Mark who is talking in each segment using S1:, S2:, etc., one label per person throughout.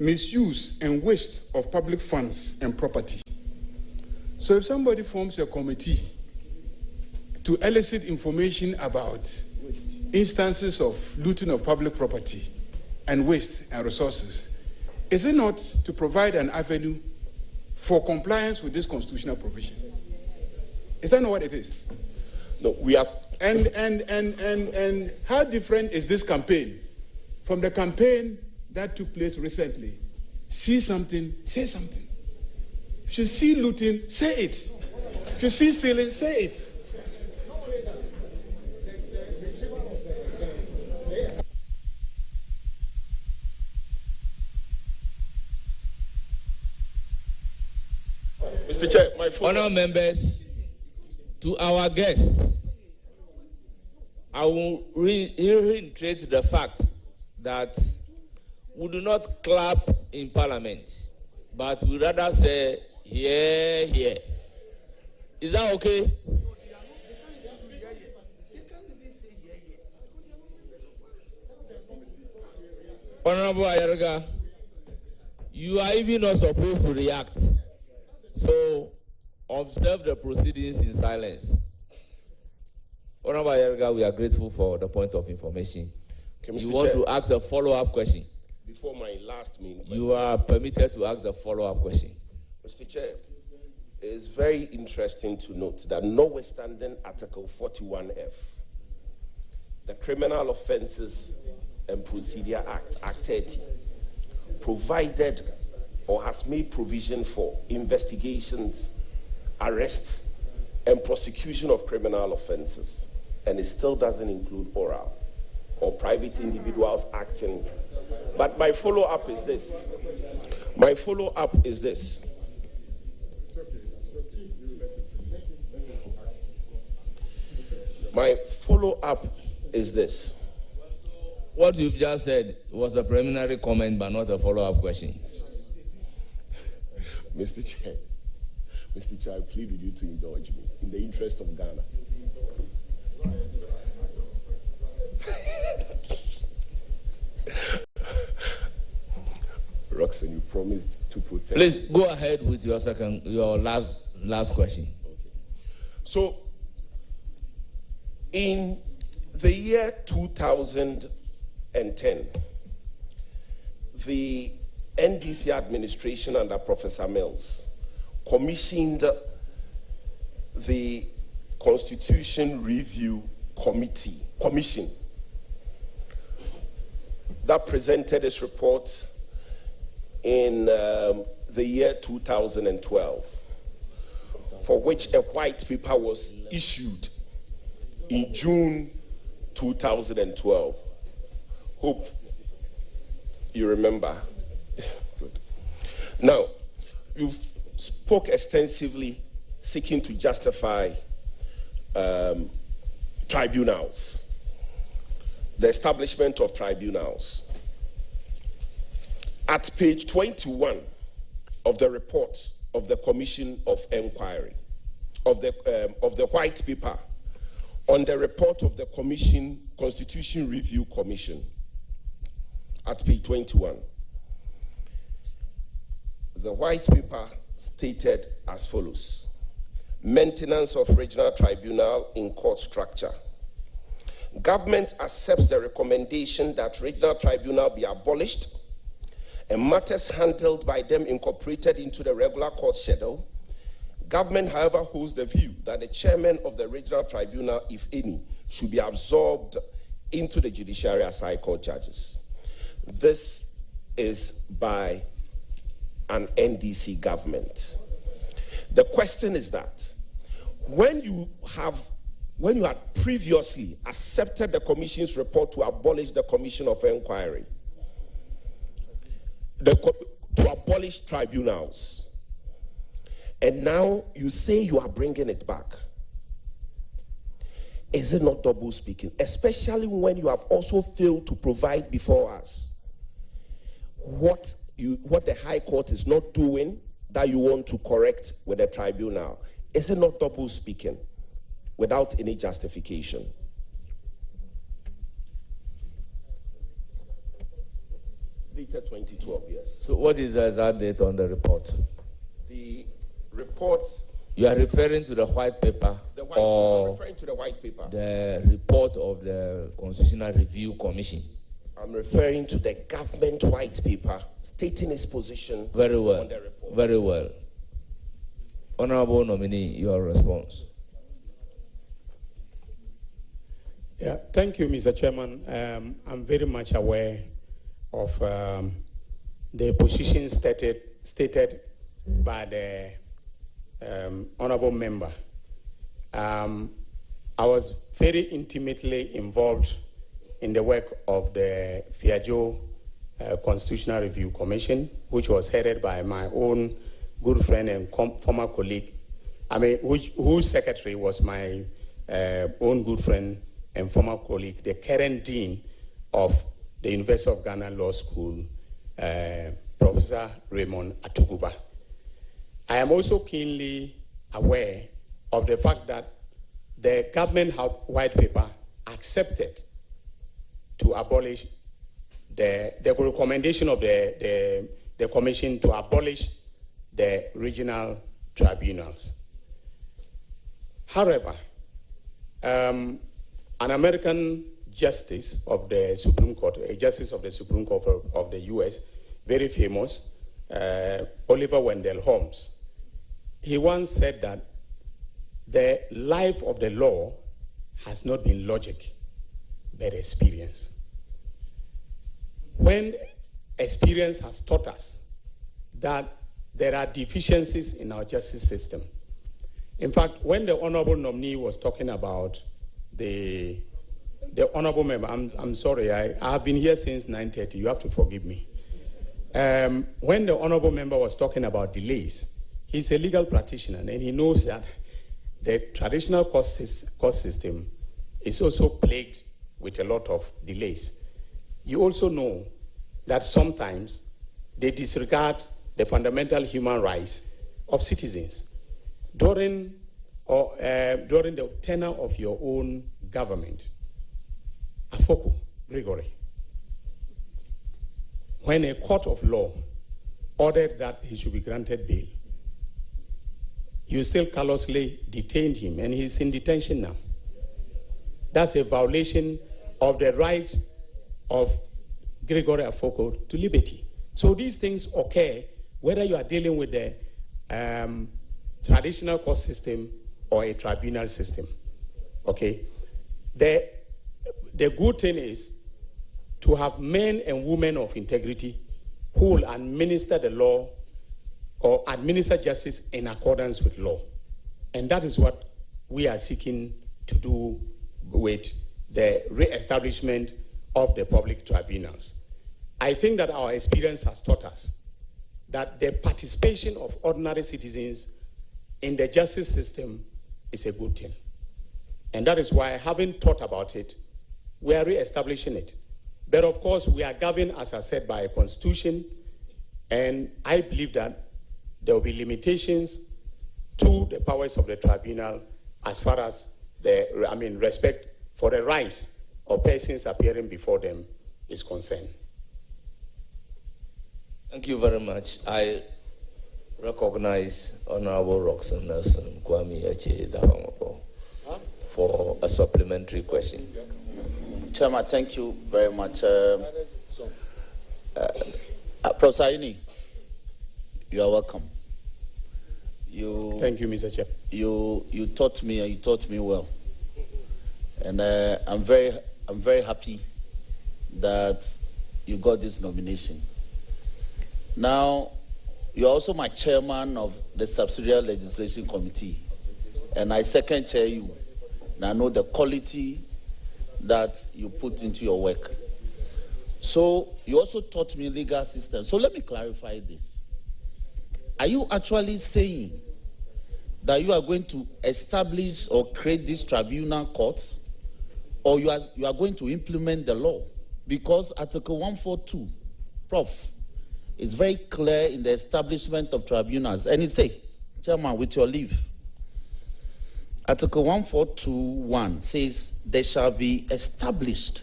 S1: misuse and waste of public funds and property. So if somebody forms a committee to elicit information about instances of looting of public property and waste and resources, is it not to provide an avenue for compliance with this constitutional provision? Is that not what it is?
S2: No, we are.
S1: And how different is this campaign from the campaign that took place recently? See something, say something. If you see looting, say it. If you see stealing, say it.
S2: Mr. Chair, my
S3: honourable members, to our guests, I will reiterate the fact that we do not clap in Parliament, but we rather say, yeah, yeah. Is that okay? Honourable Ayerga, you are even not supposed to react. So, observe the proceedings in silence. Honourable Ayerga, we are grateful for the point of information.
S2: Okay, Mr.
S3: You want to ask a follow-up question?
S2: Before my last main question.
S3: You are permitted to ask the follow-up question.
S2: Mr. Chair, it is very interesting to note that notwithstanding Article 41F, the Criminal Offences and Procedure Act, Act 30, provided or has made provision for investigations, arrest, and prosecution of criminal offences, and it still doesn't include oral or private individuals acting. But my follow-up is this. My follow-up is this. My follow-up is this.
S3: What you've just said was a preliminary comment, but not a follow-up question.
S2: Mr. Chair, I plead with you to indulge me in the interest of Ghana. Roxanne, you promised to protect.
S3: Please go ahead with your last question.
S2: Okay. So, in the year 2010, the NDC administration under Professor Mills commissioned the Constitution Review Commission that presented its report in the year 2012, for which a white paper was issued in June 2012. Hope you remember. Good. Now, you spoke extensively seeking to justify tribunals, the establishment of tribunals. At page 21 of the report of the Commission of Inquiry, of the white paper on the report of the Constitution Review Commission, at page 21, the white paper stated as follows: maintenance of regional tribunal in court structure. Government accepts the recommendation that regional tribunal be abolished and matters handled by them incorporated into the regular court schedule. Government, however, holds the view that the chairman of the regional tribunal, if any, should be absorbed into the judiciary as high court judges. This is by an NDC government. The question is that when you had previously accepted the Commission's report to abolish the Commission of Inquiry, to abolish tribunals, and now you say you are bringing it back, is it not double speaking? Especially when you have also failed to provide before us what the High Court is not doing that you want to correct with the tribunal. Is it not double speaking without any justification?
S4: The
S2: Dated 2012, yes.
S3: So what is the exact date on the report?
S2: The report...
S3: You are referring to the white paper?
S2: The white paper. I'm referring to the white paper.
S3: The report of the Constitutional Review Commission?
S2: I'm referring to the government white paper stating its position
S3: Very well.
S2: on the report.
S3: Very well. Honorable nominee, your response.
S4: Yeah, thank you, Mr. Chairman. I'm very much aware of the position stated by the honorable member. I was very intimately involved in the work of the Fiajo Constitutional Review Commission, which was headed by my own good friend and former colleague, whose secretary was my own good friend and former colleague, the current dean of the University of Ghana Law School, Professor Raymond Atuguba. I am also keenly aware of the fact that the government white paper accepted to abolish the recommendation of the commission to abolish the regional tribunals. However, an American justice of the Supreme Court, a justice of the Supreme Court of the US, very famous, Oliver Wendell Holmes, he once said that the life of the law has not been logic, but experience. When experience has taught us that there are deficiencies in our justice system. In fact, when the honorable nominee was talking about the honorable member, I'm sorry, I have been here since 9:30, you have to forgive me. When the honorable member was talking about delays, he's a legal practitioner and he knows that the traditional court system is also plagued with a lot of delays. You also know that sometimes they disregard the fundamental human rights of citizens. During the tenure of your own government, Afoko, Gregory, when a court of law ordered that he should be granted bail, you still callously detained him, and he's in detention now. That's a violation of the rights of Gregory Afoko to liberty. So these things occur whether you are dealing with the traditional court system or a tribunal system. Okay? The good thing is to have men and women of integrity who will administer the law or administer justice in accordance with law. And that is what we are seeking to do with the re-establishment of the public tribunals. I think that our experience has taught us that the participation of ordinary citizens in the justice system is a good thing. And that is why, having thought about it, we are re-establishing it. But of course, we are governed, as I said, by a constitution, and I believe that there will be limitations to the powers of the tribunal as far as respect for the rights of persons appearing before them is concerned.
S3: Thank you very much. I recognize Honorable Roxanne Nelson Kwame Eche-Dahamoko for a supplementary question.
S5: Chairman, thank you very much. Professor Ayini, you are welcome.
S4: Thank you, Mr. Chair.
S5: You taught me, and you taught me well, and I'm very happy that you got this nomination. Now, you're also my chairman of the Subsidiary Legislation Committee, and I second chair you. And I know the quality that you put into your work. So you also taught me legal system. So let me clarify this. Are you actually saying that you are going to establish or create these tribunal courts, or you are going to implement the law? Because Article 142, Prof, is very clear in the establishment of tribunals. And it says, Chairman, with your leave, Article 142.1 says, there shall be established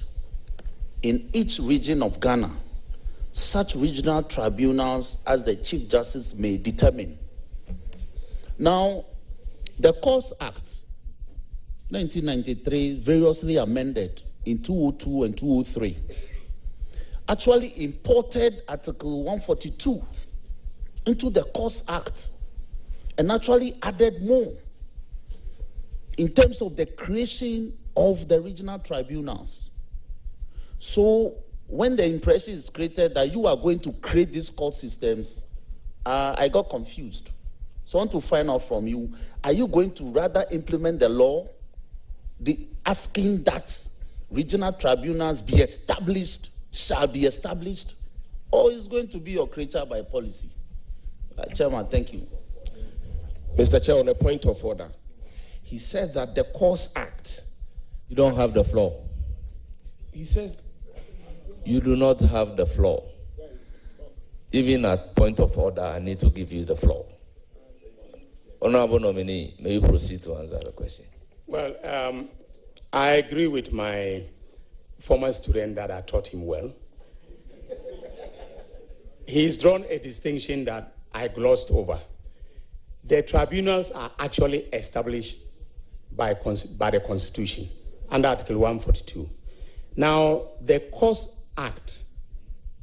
S5: in each region of Ghana such regional tribunals as the Chief Justice may determine. Now, the Courts Act, 1993, variously amended in 202 and 203, actually imported Article 142 into the Courts Act and actually added more in terms of the creation of the regional tribunals. So when the impression is created that you are going to create these court systems, I got confused. So I want to find out from you, are you going to rather implement the law, asking that regional tribunals be established, shall be established, or is going to be your creature by policy? Chairman, thank you.
S2: Mr. Chair, on a point of order, he said that the Courts Act.
S3: You don't have the floor.
S2: He says.
S3: You do not have the floor. Even at point of order, I need to give you the floor. Honorable nominee, may you proceed to answer the question?
S4: Well, I agree with my former student that I taught him well. He's drawn a distinction that I glossed over. The tribunals are actually established by the Constitution under Article 142. Now, the Courts Act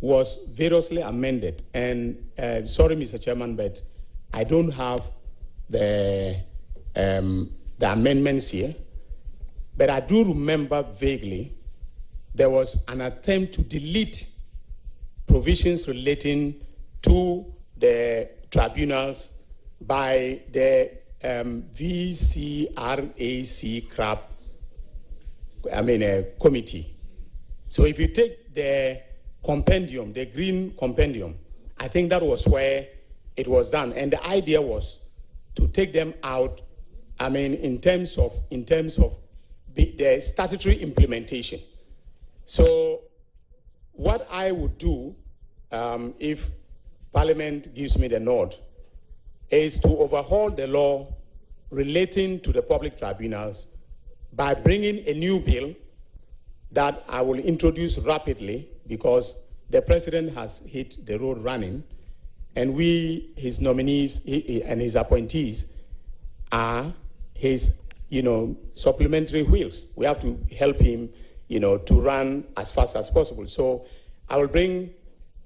S4: was variously amended, and sorry, Mr. Chairman, but I don't have the amendments here, but I do remember vaguely there was an attempt to delete provisions relating to the tribunals by the VCRAC committee. So if you take the compendium, the green compendium, I think that was where it was done. And the idea was to take them out, in terms of the statutory implementation. So what I would do, if Parliament gives me the nod, is to overhaul the law relating to the public tribunals by bringing a new bill that I will introduce rapidly, because the President has hit the road running, and we, his nominees and his appointees, are his, supplementary wheels. We have to help him, to run as fast as possible. So I will bring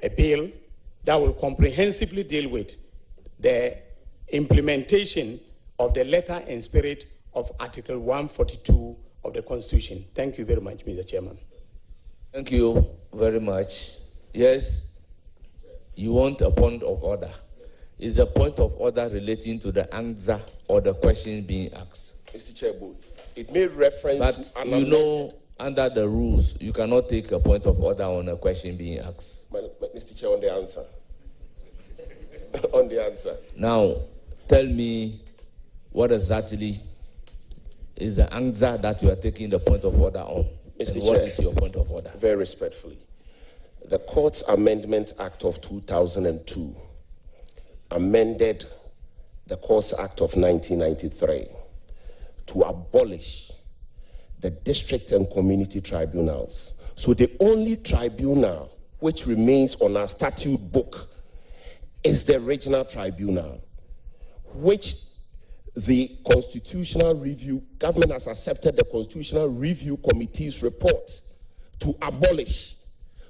S4: a bill that will comprehensively deal with the implementation of the letter and spirit of Article 142 of the Constitution. Thank you very much, Mr. Chairman.
S3: Thank you very much. Yes, you want a point of order. Is the point of order relating to the answer or the question being asked?
S2: Mr. Chair, both. It made reference to an
S3: under the rules, you cannot take a point of order on a question being asked.
S2: Mr. Chair, on the answer. On the answer.
S3: Now, tell me what exactly is the answer that you are taking the point of order on?
S2: Mr. Chair,
S3: what is your point of order?
S2: Very respectfully. The Courts Amendment Act of 2002 amended the Courts Act of 1993 to abolish the district and community tribunals. So the only tribunal which remains on our statute book is the regional tribunal, which the Constitutional Review, government has accepted the Constitutional Review Committee's report to abolish.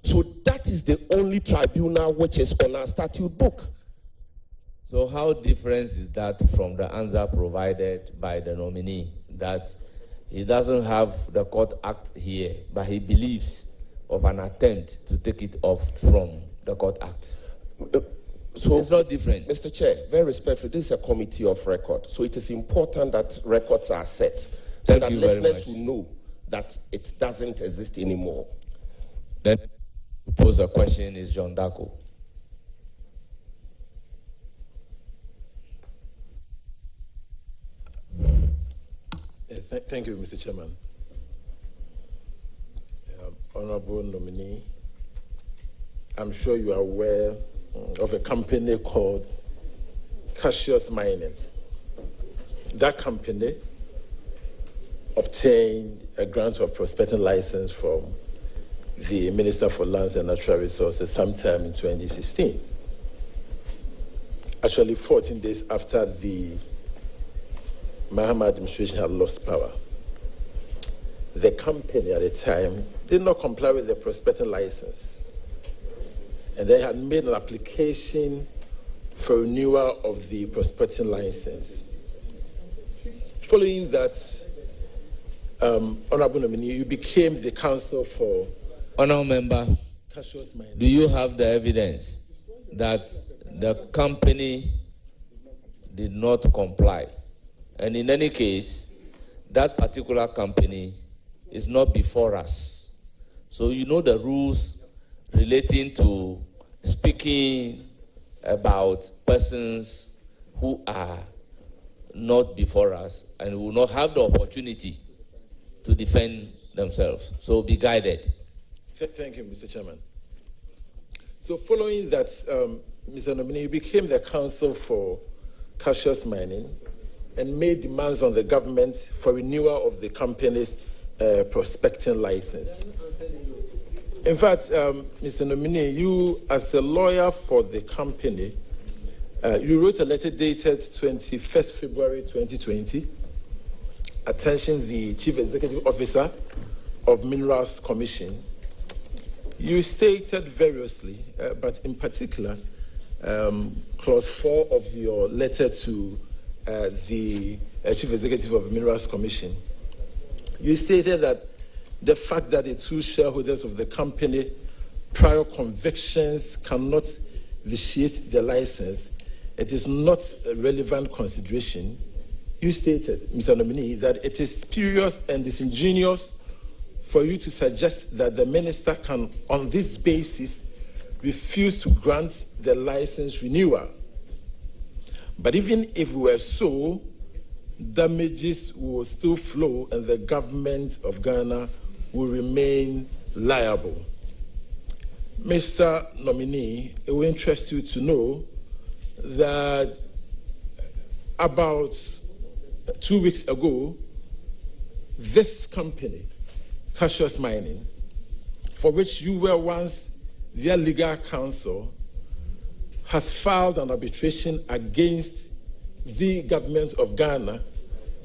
S2: So that is the only tribunal which is on our statute book.
S3: So how different is that from the answer provided by the nominee, that he doesn't have the Court Act here, but he believes of an attempt to take it off from the Court Act? So it's not different.
S2: Mr. Chair, very respectfully, this is a committee of record, so it is important that records are set so that listeners will know that it doesn't exist anymore.
S3: Then pose a question is John Darko.
S6: Thank you, Mr. Chairman. Honorable nominee, I'm sure you are aware of a company called Cassius Mining. That company obtained a grant of prospecting license from the Minister for Lands and Natural Resources sometime in 2016. Actually, 14 days after the Mahama administration had lost power. The company at the time did not comply with the prospecting license, and they had made an application for renewal of the prospecting license. Following that, Honorable nominee, you became the counsel for...
S3: Honorable member, do you have the evidence that the company did not comply? And in any case, that particular company is not before us. So you know the rules relating to speaking about persons who are not before us and will not have the opportunity to defend themselves. So be guided.
S6: Thank you, Mr. Chairman. So following that, Mr. Nominee, you became the counsel for Cassius Mining and made demands on the government for renewal of the company's prospecting license. In fact, Mr. Nominee, you, as a lawyer for the company, you wrote a letter dated 21st February 2020, attention the Chief Executive Officer of Minerals Commission. You stated variously, but in particular, clause 4 of your letter to the Chief Executive of Minerals Commission, you stated that the fact that the two shareholders of the company prior convictions cannot vitiate the license, it is not a relevant consideration. You stated, Mr. Nominee, that it is spurious and disingenuous for you to suggest that the minister can, on this basis, refuse to grant the license renewal. But even if we were so, damages will still flow and the government of Ghana will remain liable. Mr. Nominee, it will interest you to know that about 2 weeks ago, this company, Cassius Mining, for which you were once their legal counsel, has filed an arbitration against the government of Ghana,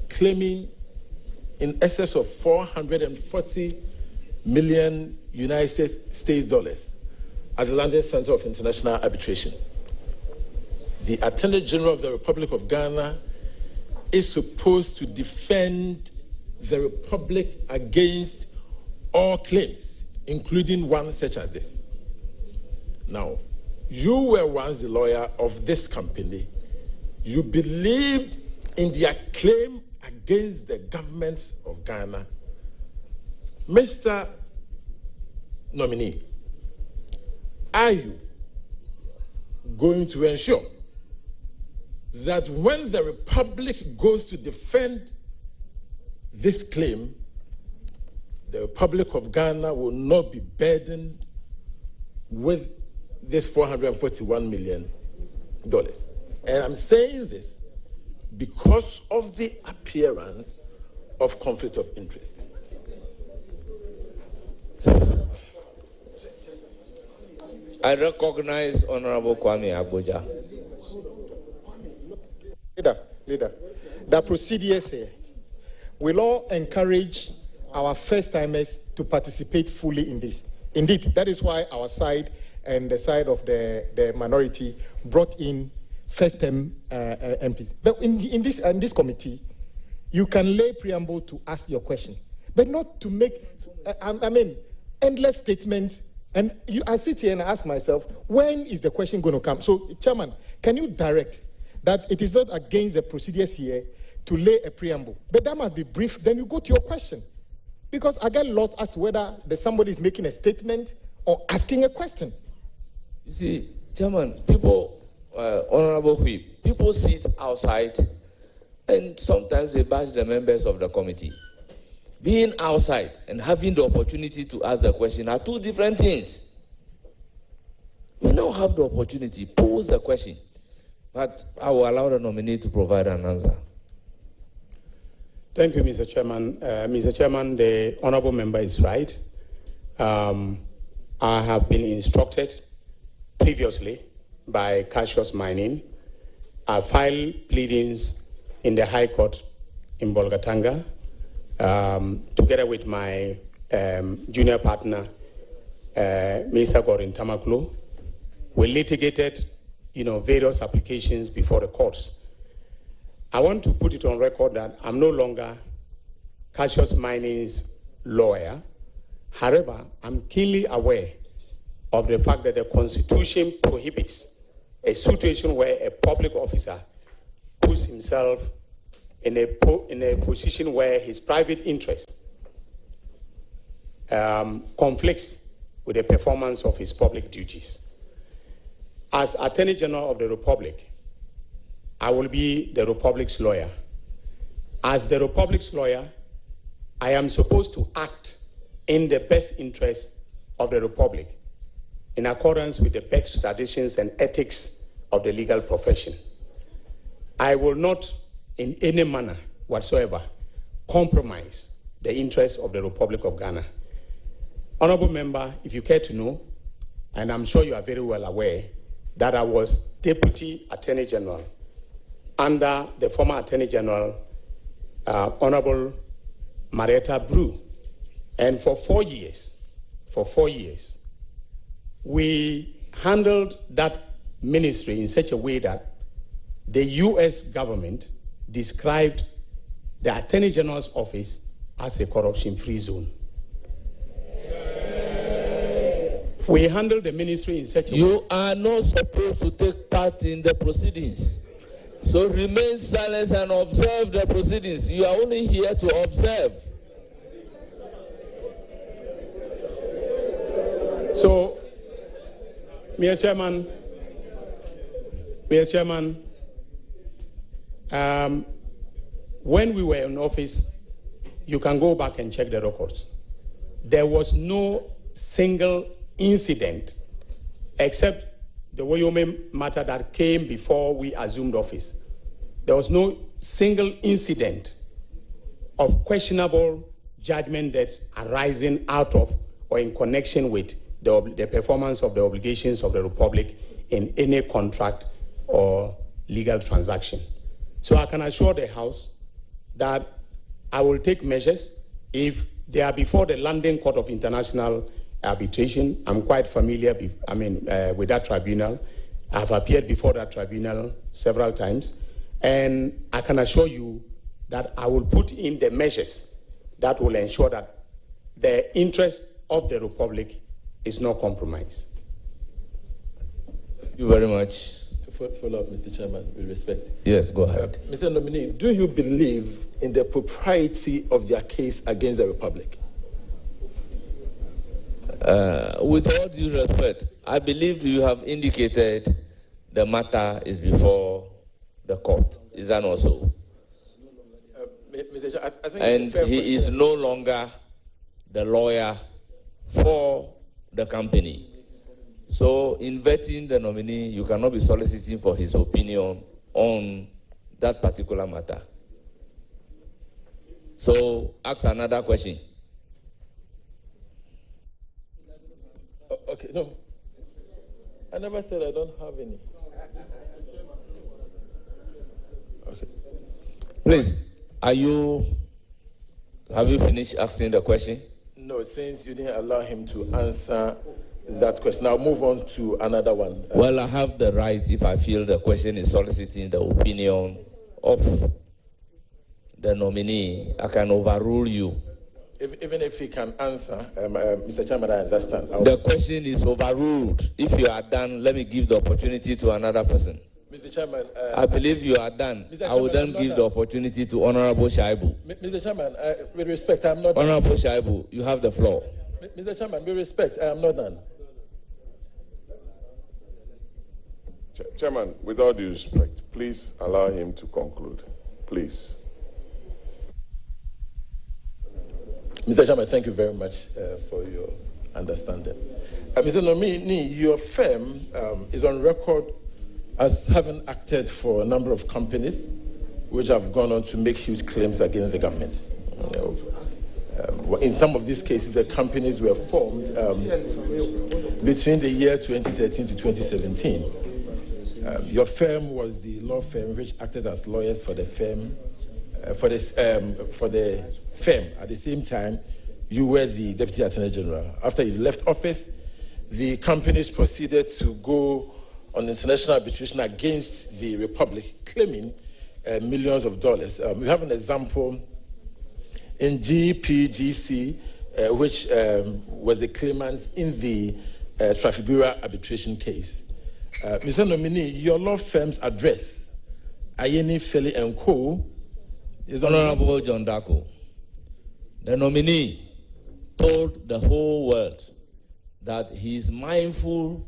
S6: claiming in excess of $440 million United States dollars at the London Center of International Arbitration. The Attorney General of the Republic of Ghana is supposed to defend the Republic against all claims, including one such as this. Now, you were once the lawyer of this company. You believed in their claim against the government of Ghana. Mr. Nominee, are you going to ensure that when the Republic goes to defend this claim, the Republic of Ghana will not be burdened with this $441 million? And I'm saying this because of the appearance of conflict of interest.
S3: I recognize Honorable Kwame Abuja.
S7: Leader, the procedures here will all encourage our first-timers to participate fully in this. Indeed, that is why our side and the side of the minority brought in first-time MPs. But in this committee, you can lay preamble to ask your question, but not to make, endless statements. And I sit here and ask myself, when is the question going to come? So, Chairman, can you direct that it is not against the procedures here to lay a preamble, but that must be brief, then you go to your question. Because I get lost as to whether somebody is making a statement or asking a question.
S3: You see, Chairman, people, Honorable Whip, people sit outside and sometimes they bash the members of the committee. Being outside and having the opportunity to ask the question are two different things. We now have the opportunity, pose the question, but I will allow the nominee to provide an answer.
S4: Thank you, Mr. Chairman. Mr. Chairman, the honorable member is right. I have been instructed previously by Cassius Mining. I filed pleadings in the High Court in Bolgatanga together with my junior partner, Mr. Gorin Tamaklo. We litigated, various applications before the courts. I want to put it on record that I'm no longer Cassius Mining's lawyer. However, I'm keenly aware of the fact that the Constitution prohibits a situation where a public officer puts himself in a position where his private interest conflicts with the performance of his public duties. As Attorney General of the Republic, I will be the Republic's lawyer. As the Republic's lawyer, I am supposed to act in the best interest of the Republic, in accordance with the best traditions and ethics of the legal profession. I will not, in any manner whatsoever, compromise the interests of the Republic of Ghana. Honorable Member, if you care to know, and I'm sure you are very well aware, that I was Deputy Attorney General under the former Attorney General, Honorable Marietta Brew. And for 4 years, we handled that ministry in such a way that the US government described the Attorney General's office as a corruption-free zone. We handled the ministry in such a way.
S3: You are not supposed to take part in the proceedings. So remain silent and observe the proceedings. You are only here to observe.
S4: So, Mr. Chairman, when we were in office, you can go back and check the records. There was no single incident, except the Wyoming matter that came before we assumed office. There was no single incident of questionable judgment that's arising out of or in connection with the performance of the obligations of the Republic in any contract or legal transaction. So I can assure the House that I will take measures if they are before the London Court of International Arbitration. I'm quite familiar with that tribunal. I've appeared before that tribunal several times, and I can assure you that I will put in the measures that will ensure that the interest of the Republic is not compromised.
S3: Thank you very much.
S6: To follow up, Mr. Chairman, with respect.
S3: Yes, go ahead.
S6: Mr. Nominee, do you believe in the propriety of their case against the Republic?
S3: With all due respect, I believe you have indicated the matter is before the court. Is that not so?
S6: Mr. Chair, I think
S3: and he is no longer the lawyer for the company. So in vetting the nominee, you cannot be soliciting for his opinion on that particular matter. So ask another question.
S6: Okay, no. I never said I don't have any. Okay.
S3: Please, have you finished asking the question?
S6: No, since you didn't allow him to answer that question, I'll move on to another one.
S3: Well, I have the right, if I feel the question is soliciting the opinion of the nominee, I can overrule you.
S6: Even if he can answer, Mr. Chairman, I understand.
S3: The question is overruled. If you are done, let me give the opportunity to another person.
S6: Mr. Chairman,
S3: I believe you are done. I will then give the opportunity to Honorable Shaibu.
S6: Mr. Chairman, with respect, I am not
S3: Honorable Shaibu, you have the floor.
S6: Mr. Chairman, with respect, I am not done.
S8: Chairman, with all due respect, please allow him to conclude. Please.
S6: Mr. Chairman, thank you very much for your understanding. Mr. Nominee, your firm is on record as having acted for a number of companies which have gone on to make huge claims against the government. In some of these cases, the companies were formed between the year 2013 to 2017. Your firm was the law firm which acted as lawyers for the firm, for the firm. At the same time, you were the Deputy Attorney General. After you left office, the companies proceeded to go on international arbitration against the Republic, claiming millions of dollars. We have an example in GPGC, which was the claimant in the Trafigura arbitration case. Mr. Nominee, your law firm's address, Ayeni Feli & Co., is
S3: Honorable John Dako. The nominee told the whole world that he is mindful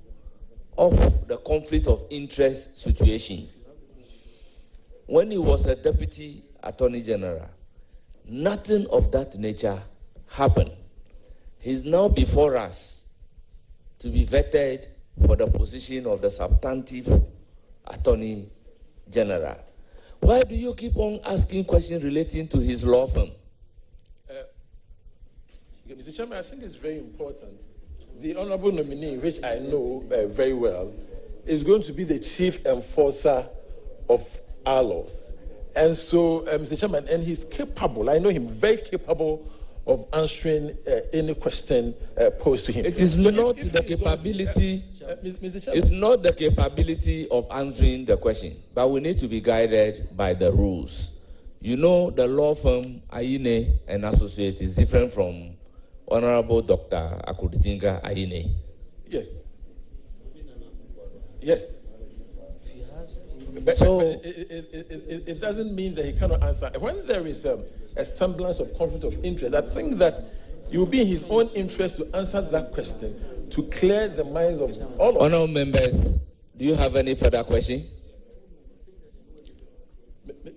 S3: of the conflict of interest situation. When he was a Deputy Attorney General, nothing of that nature happened. He's now before us to be vetted for the position of the substantive Attorney General. Why do you keep on asking questions relating to his law firm?
S6: Mr. Chairman, I think it's very important. The honorable nominee, which I know very well, is going to be the chief enforcer of our laws. And so, Mr. Chairman, and he's capable, I know him, very capable of answering any question posed to him.
S3: It is not the capability.
S6: Mr. Chairman.
S3: It's not the capability of answering the question, but we need to be guided by the rules. You know, the law firm Ayine and Associates is different from Honorable Dr. Akuditinga Ayine.
S6: Yes. Yes.
S3: So
S6: it doesn't mean that he cannot answer. When there is a semblance of conflict of interest, I think that it will be in his own interest to answer that question, to clear the minds of all of us.
S3: Honourable members, do you have any further question?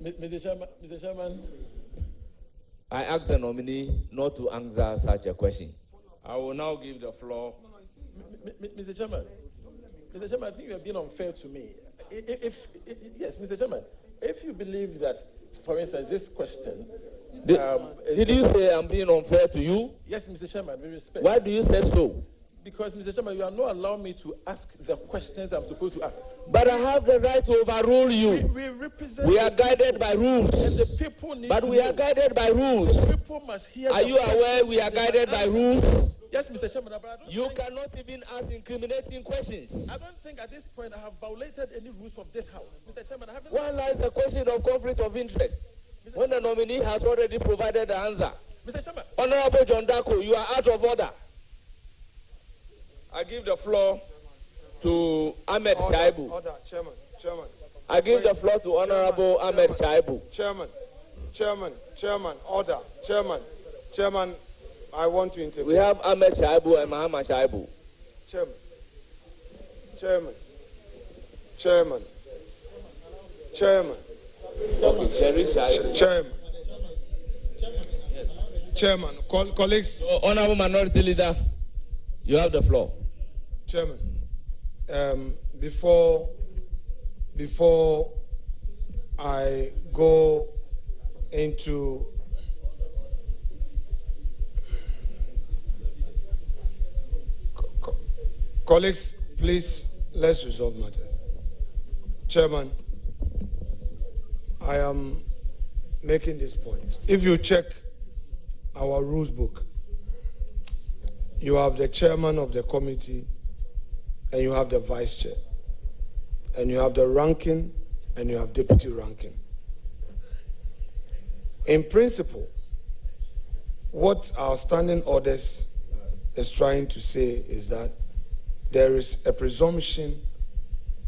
S6: Mr. Chairman.
S3: I ask the nominee not to answer such a question. I will now give the floor.
S6: Mr. Chairman, I think you have been unfair to me. Yes, Mr. Chairman, if you believe that, for instance, this question...
S3: Did you say I'm being unfair to you?
S6: Yes, Mr. Chairman, with respect.
S3: Why do you say so?
S6: Because, Mr. Chairman, you are not allowing me to ask the questions I'm supposed to ask.
S3: But I have the right to overrule you. We are guided by rules.
S6: And the people need
S3: but we are guided by rules.
S6: The people must hear.
S3: Are you aware we are guided by rules?
S6: Yes, Mr. Chairman, but I don't
S3: you cannot even ask incriminating questions.
S6: I don't think at this point I have violated any rules of this House. Mr. Chairman, I haven't...
S3: Why lies the question of conflict of interest when the nominee has already provided the answer?
S6: Mr. Chairman.
S3: Honorable John Dako, you are out of order. I give the floor to Ahmed Shaibu.
S9: Order, Chairman.
S3: I give the floor to Honorable Ahmed Shaibu.
S9: Chairman, order. Chairman, I want to intervene.
S3: We have Ahmed Shaibu and Muhammad Shaibu.
S9: Chairman. Chairman, colleagues.
S3: Honorable Minority Leader, you have the floor.
S9: Chairman, before I go into colleagues, please, let's resolve matter. Chairman, I am making this point. If you check our rules book, you have the chairman of the committee and you have the vice chair. And you have the ranking and you have deputy ranking. In principle, what our standing orders is trying to say is that there is a presumption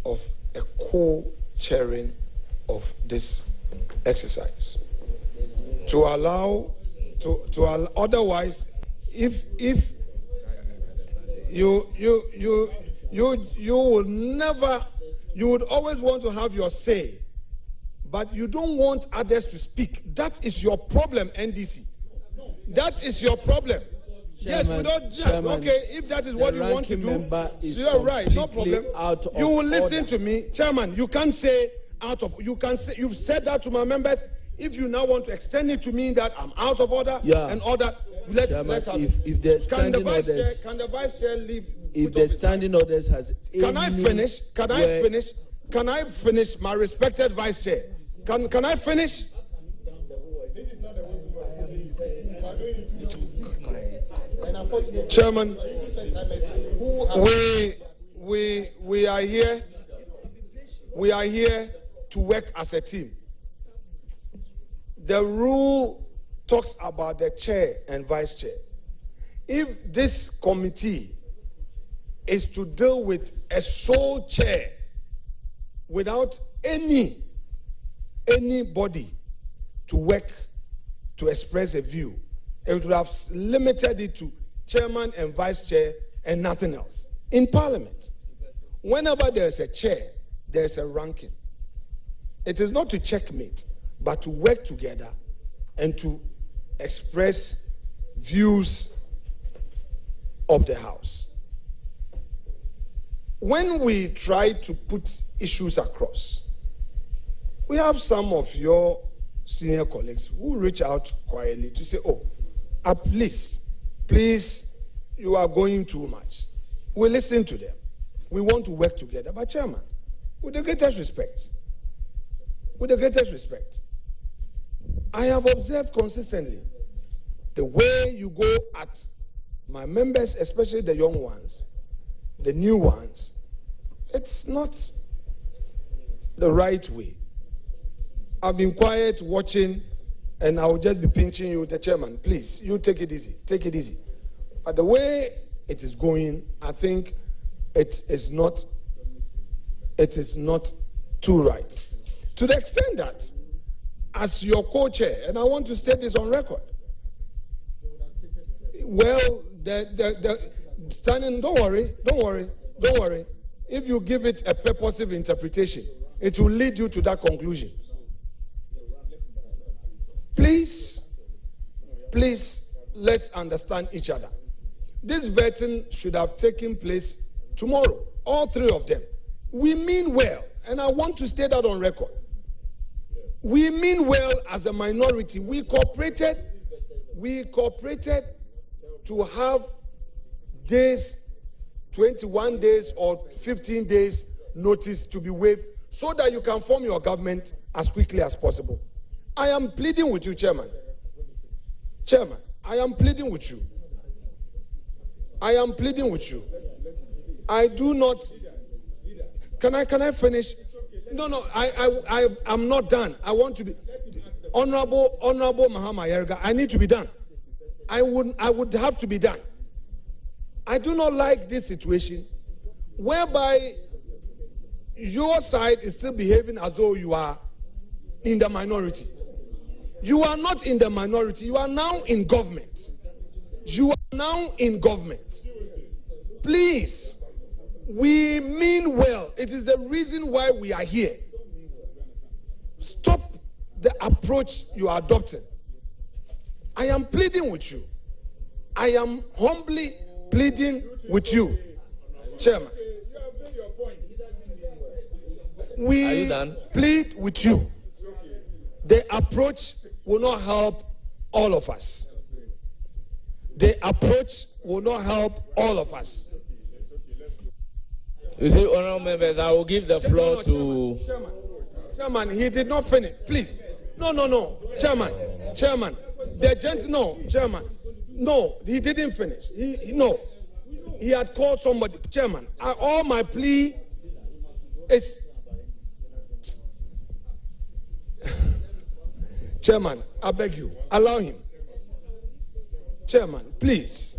S9: of a co-chairing of this exercise. To allow, otherwise, if you will never, you would always want to have your say, but you don't want others to speak. That is your problem, NDC. That is your problem. Yes, we don't judge. Okay, if that is what you want to do, you're right, no problem. You will listen to me. Chairman, you can't say out of, you can say, you've said that to my members. If you now want to extend it to mean that I'm out of order and order, let's
S10: Chairman,
S9: have
S10: if there's
S9: can the
S10: standing
S9: vice chair
S10: orders,
S9: can the vice chair leave?
S10: if the standing orders has
S9: Can I finish? Can I finish? Can I finish, my respected vice chair? Can I finish? Chairman, we are here. We are here to work as a team. The rule talks about the chair and vice chair. If this committee is to deal with a sole chair without anybody to work to express a view, it would have limited it to chairman and vice chair and nothing else. In Parliament, whenever there is a chair, there is a ranking. It is not to checkmate, but to work together and to express views of the House. When we try to put issues across, we have some of your senior colleagues who reach out quietly to say, oh, please, you are going too much. We listen to them. We want to work together. But Chairman, with the greatest respect, I have observed consistently the way you go at my members, especially the young ones, the new ones. It's not the right way. I've been quiet, watching, and I will just be pinching you, the chairman. Please, you take it easy. Take it easy. But the way it is going, I think it is not too right. To the extent that, as your co-chair, and I want to state this on record, well, the standing, don't worry. If you give it a purposive interpretation, it will lead you to that conclusion. Please, let's understand each other. This vetting should have taken place tomorrow, all three of them. We mean well, and I want to state that on record. We mean well as a minority. We cooperated to have days, 21 days or 15 days notice to be waived so that you can form your government as quickly as possible. I am pleading with you, Chairman. Chairman, I am pleading with you. I do not. Can I finish? No, I'm not done. I want to be Honorable Mahama Yerga. I need to be done. I would have to be done. I do not like this situation whereby your side is still behaving as though you are in the minority. You are not in the minority. You are now in government. Please, we mean well. It is the reason why we are here. Stop the approach you are adopting. I am pleading with you. I am humbly pleading with you, Chairman. We plead with you. The approach will not help all of us. You
S3: see, honorable members, I will give the floor to...
S9: Chairman, he did not finish. Please. No. Chairman. Chairman. No, he didn't finish. He had called somebody. Chairman, all my plea is... Chairman, I beg you, allow him. Chairman, please.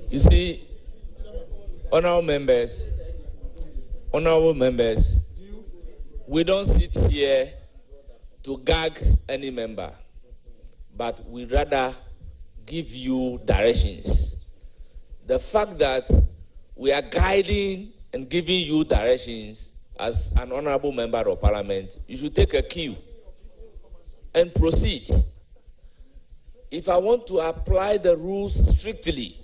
S3: You see, honorable members, we don't sit here to gag any member, but we rather give you directions. The fact that we are guiding and giving you directions as an honorable member of parliament, you should take a cue and proceed. If I want to apply the rules strictly,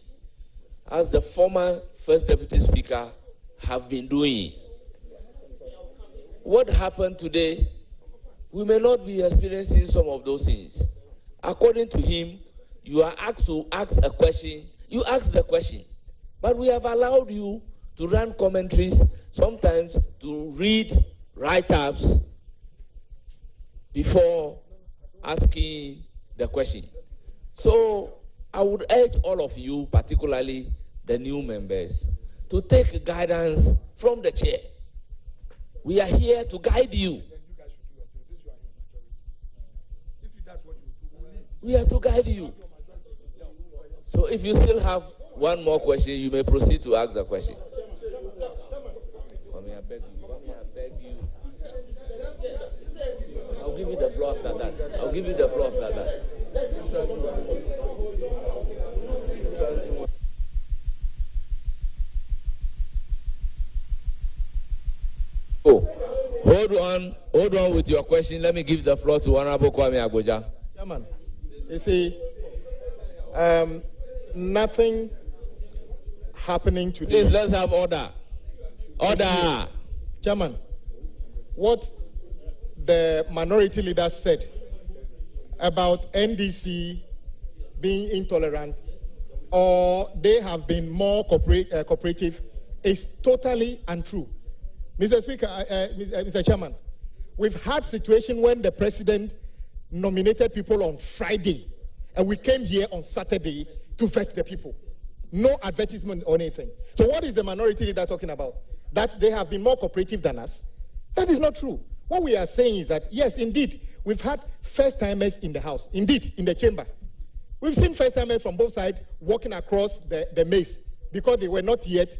S3: as the former First Deputy Speaker have been doing, what happened today we may not be experiencing some of those things. According to him, you are asked to ask a question. You ask the question. But we have allowed you to run commentaries, sometimes to read write-ups before asking the question. So I would urge all of you, particularly the new members, to take guidance from the chair. We are here to guide you. We are to guide you. So if you still have one more question, you may proceed to ask the question. Come here, I beg you. Come here, I beg you. I'll give you the floor after that. I'll give you the floor after that. Oh, hold on with your question. Let me give the floor to Honorable Kwame Agboja.
S7: Chairman, you see, nothing happening today.
S3: Please, let's have order. Order.
S7: Chairman, what the minority leader said about NDC being intolerant or they have been more cooperative is totally untrue. Mr. Speaker, Mr. Chairman, we've had situation when the president nominated people on Friday and we came here on Saturday to vet the people. No advertisement or anything. So what is the minority leader talking about? That they have been more cooperative than us? That is not true. What we are saying is that, yes, indeed, we've had first-timers in the House, indeed, in the chamber. We've seen first-timers from both sides walking across the maze because they were not yet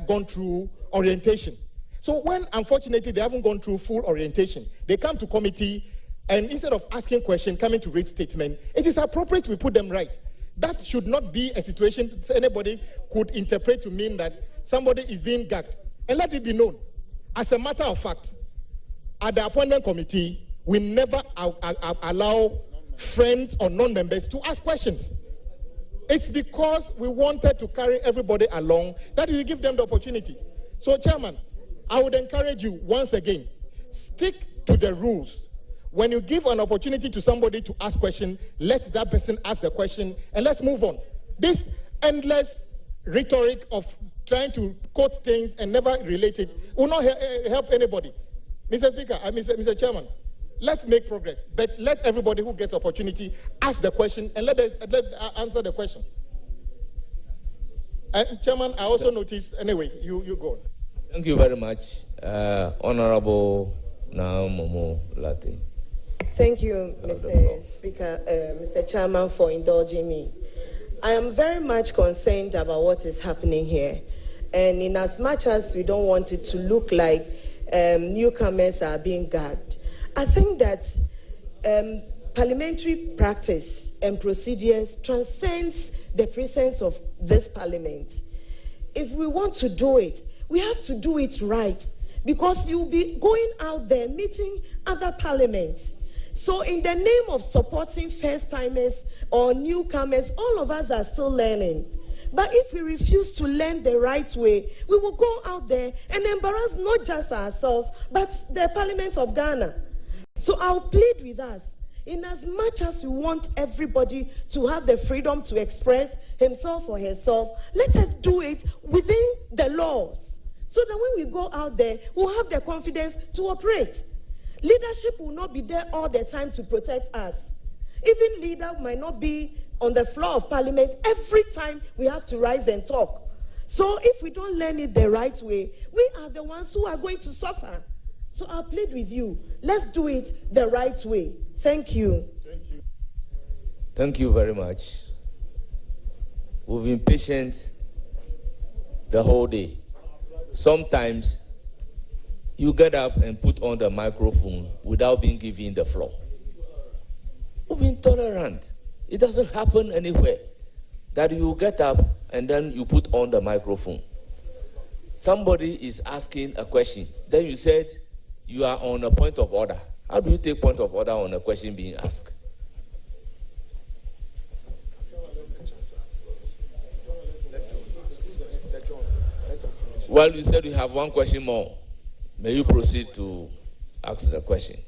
S7: gone through orientation. So when, unfortunately, they haven't gone through full orientation, they come to committee, and instead of asking questions, coming to read statement, it is appropriate we put them right. That should not be a situation anybody could interpret to mean that somebody is being gagged. And let it be known, as a matter of fact, at the appointment committee, we never allow friends or non-members to ask questions. It's because we wanted to carry everybody along that we give them the opportunity. So, Chairman, I would encourage you once again, stick to the rules. When you give an opportunity to somebody to ask question, let that person ask the question and let's move on. This endless rhetoric of trying to quote things and never relate it will not help anybody. Mr. Speaker, Mr. Chairman, let's make progress, but let everybody who gets opportunity ask the question and let answer the question. Chairman, I also noticed, anyway, you go on.
S3: Thank you very much, Honorable Naomomo Latte.
S11: Thank you, Mr. Speaker, Mr. Chairman, for indulging me. I am very much concerned about what is happening here. And in as much as we don't want it to look like newcomers are being gagged, I think that parliamentary practice and procedures transcends the presence of this parliament. If we want to do it, we have to do it right, because you'll be going out there meeting other parliaments. So in the name of supporting first-timers or newcomers, all of us are still learning. But if we refuse to learn the right way, we will go out there and embarrass not just ourselves, but the Parliament of Ghana. So I'll plead with us, in as much as we want everybody to have the freedom to express himself or herself, let us do it within the laws, so that when we go out there, we'll have the confidence to operate. Leadership will not be there all the time to protect us. Even leader might not be on the floor of parliament every time we have to rise and talk. So if we don't learn it the right way, we are the ones who are going to suffer. So I'll plead with you, let's do it the right way. Thank you.
S3: Thank you. Thank you very much. We've been patient the whole day. Sometimes you get up and put on the microphone without being given the floor. We've been tolerant. It doesn't happen anywhere that you get up and then you put on the microphone. Somebody is asking a question. Then you said you are on a point of order. How do you take point of order on a question being asked? Well, you said you have one question more. May you proceed to ask the question.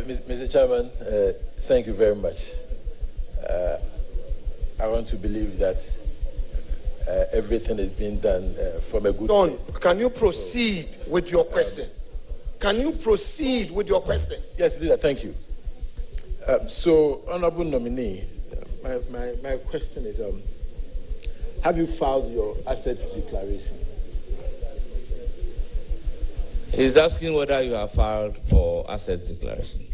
S6: Mr. Chairman, thank you very much. I want to believe that everything is being done from a good place.
S9: Can you proceed with your question? Can you proceed with your question?
S6: Yes, leader, thank you. So, honorable nominee, my question is, have you filed your asset declaration?
S3: He's asking whether you have filed for asset declaration.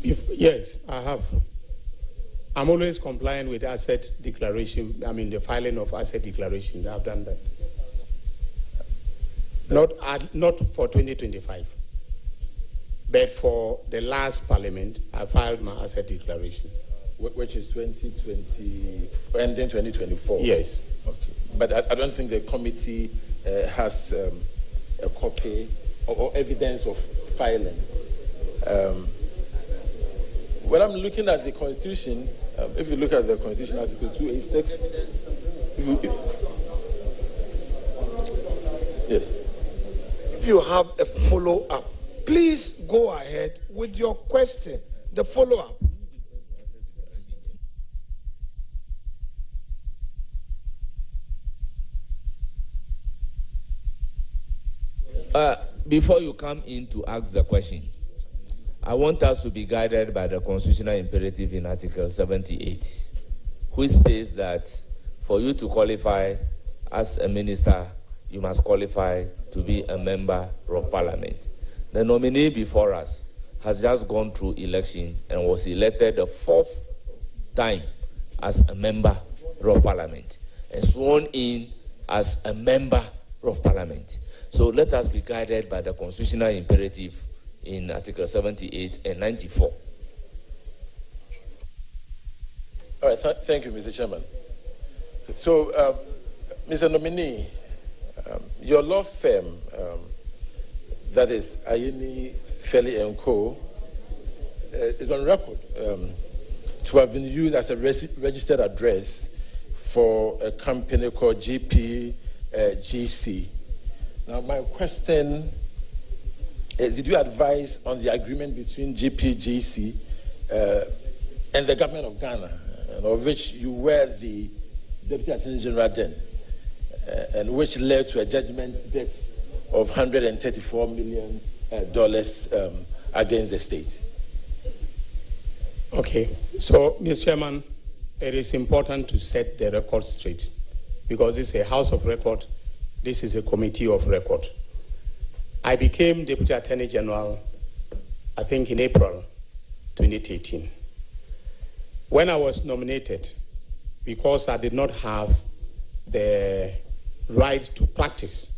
S4: Yes, I have. I'm always compliant with asset declaration. I mean, the filing of asset declaration. I've done that. Not for 2025, but for the last parliament, I filed my asset declaration.
S6: Which is 2020, ending 2024?
S4: Yes.
S6: Okay. But I don't think the committee has a copy or evidence of filing. When I'm looking at the Constitution, if you look at the Constitution, Article 286, yes.
S9: If you have a follow-up, please go ahead with your question, the follow-up.
S3: Before you come in to ask the question, I want us to be guided by the constitutional imperative in Article 78, which states that for you to qualify as a minister, you must qualify to be a member of parliament. The nominee before us has just gone through election and was elected the 4th time as a member of parliament and sworn in as a member of parliament. So let us be guided by the constitutional imperative in Article 78 and 94.
S6: All right, thank you, Mr. Chairman. So, Mr. Nominee, your law firm, that is Ayeni, Feli & Co., is on record to have been used as a registered address for a company called GPGC. Now, my question is, did you advise on the agreement between GPGC and the government of Ghana, of which you were the Deputy Attorney General then, and which led to a judgment debt of $134 million against the state?
S4: Okay. So, Mr. Chairman, it is important to set the record straight because it's a House of Record. This is a Committee of Record. I became Deputy Attorney General, I think, in April 2018. When I was nominated, because I did not have the right to practice,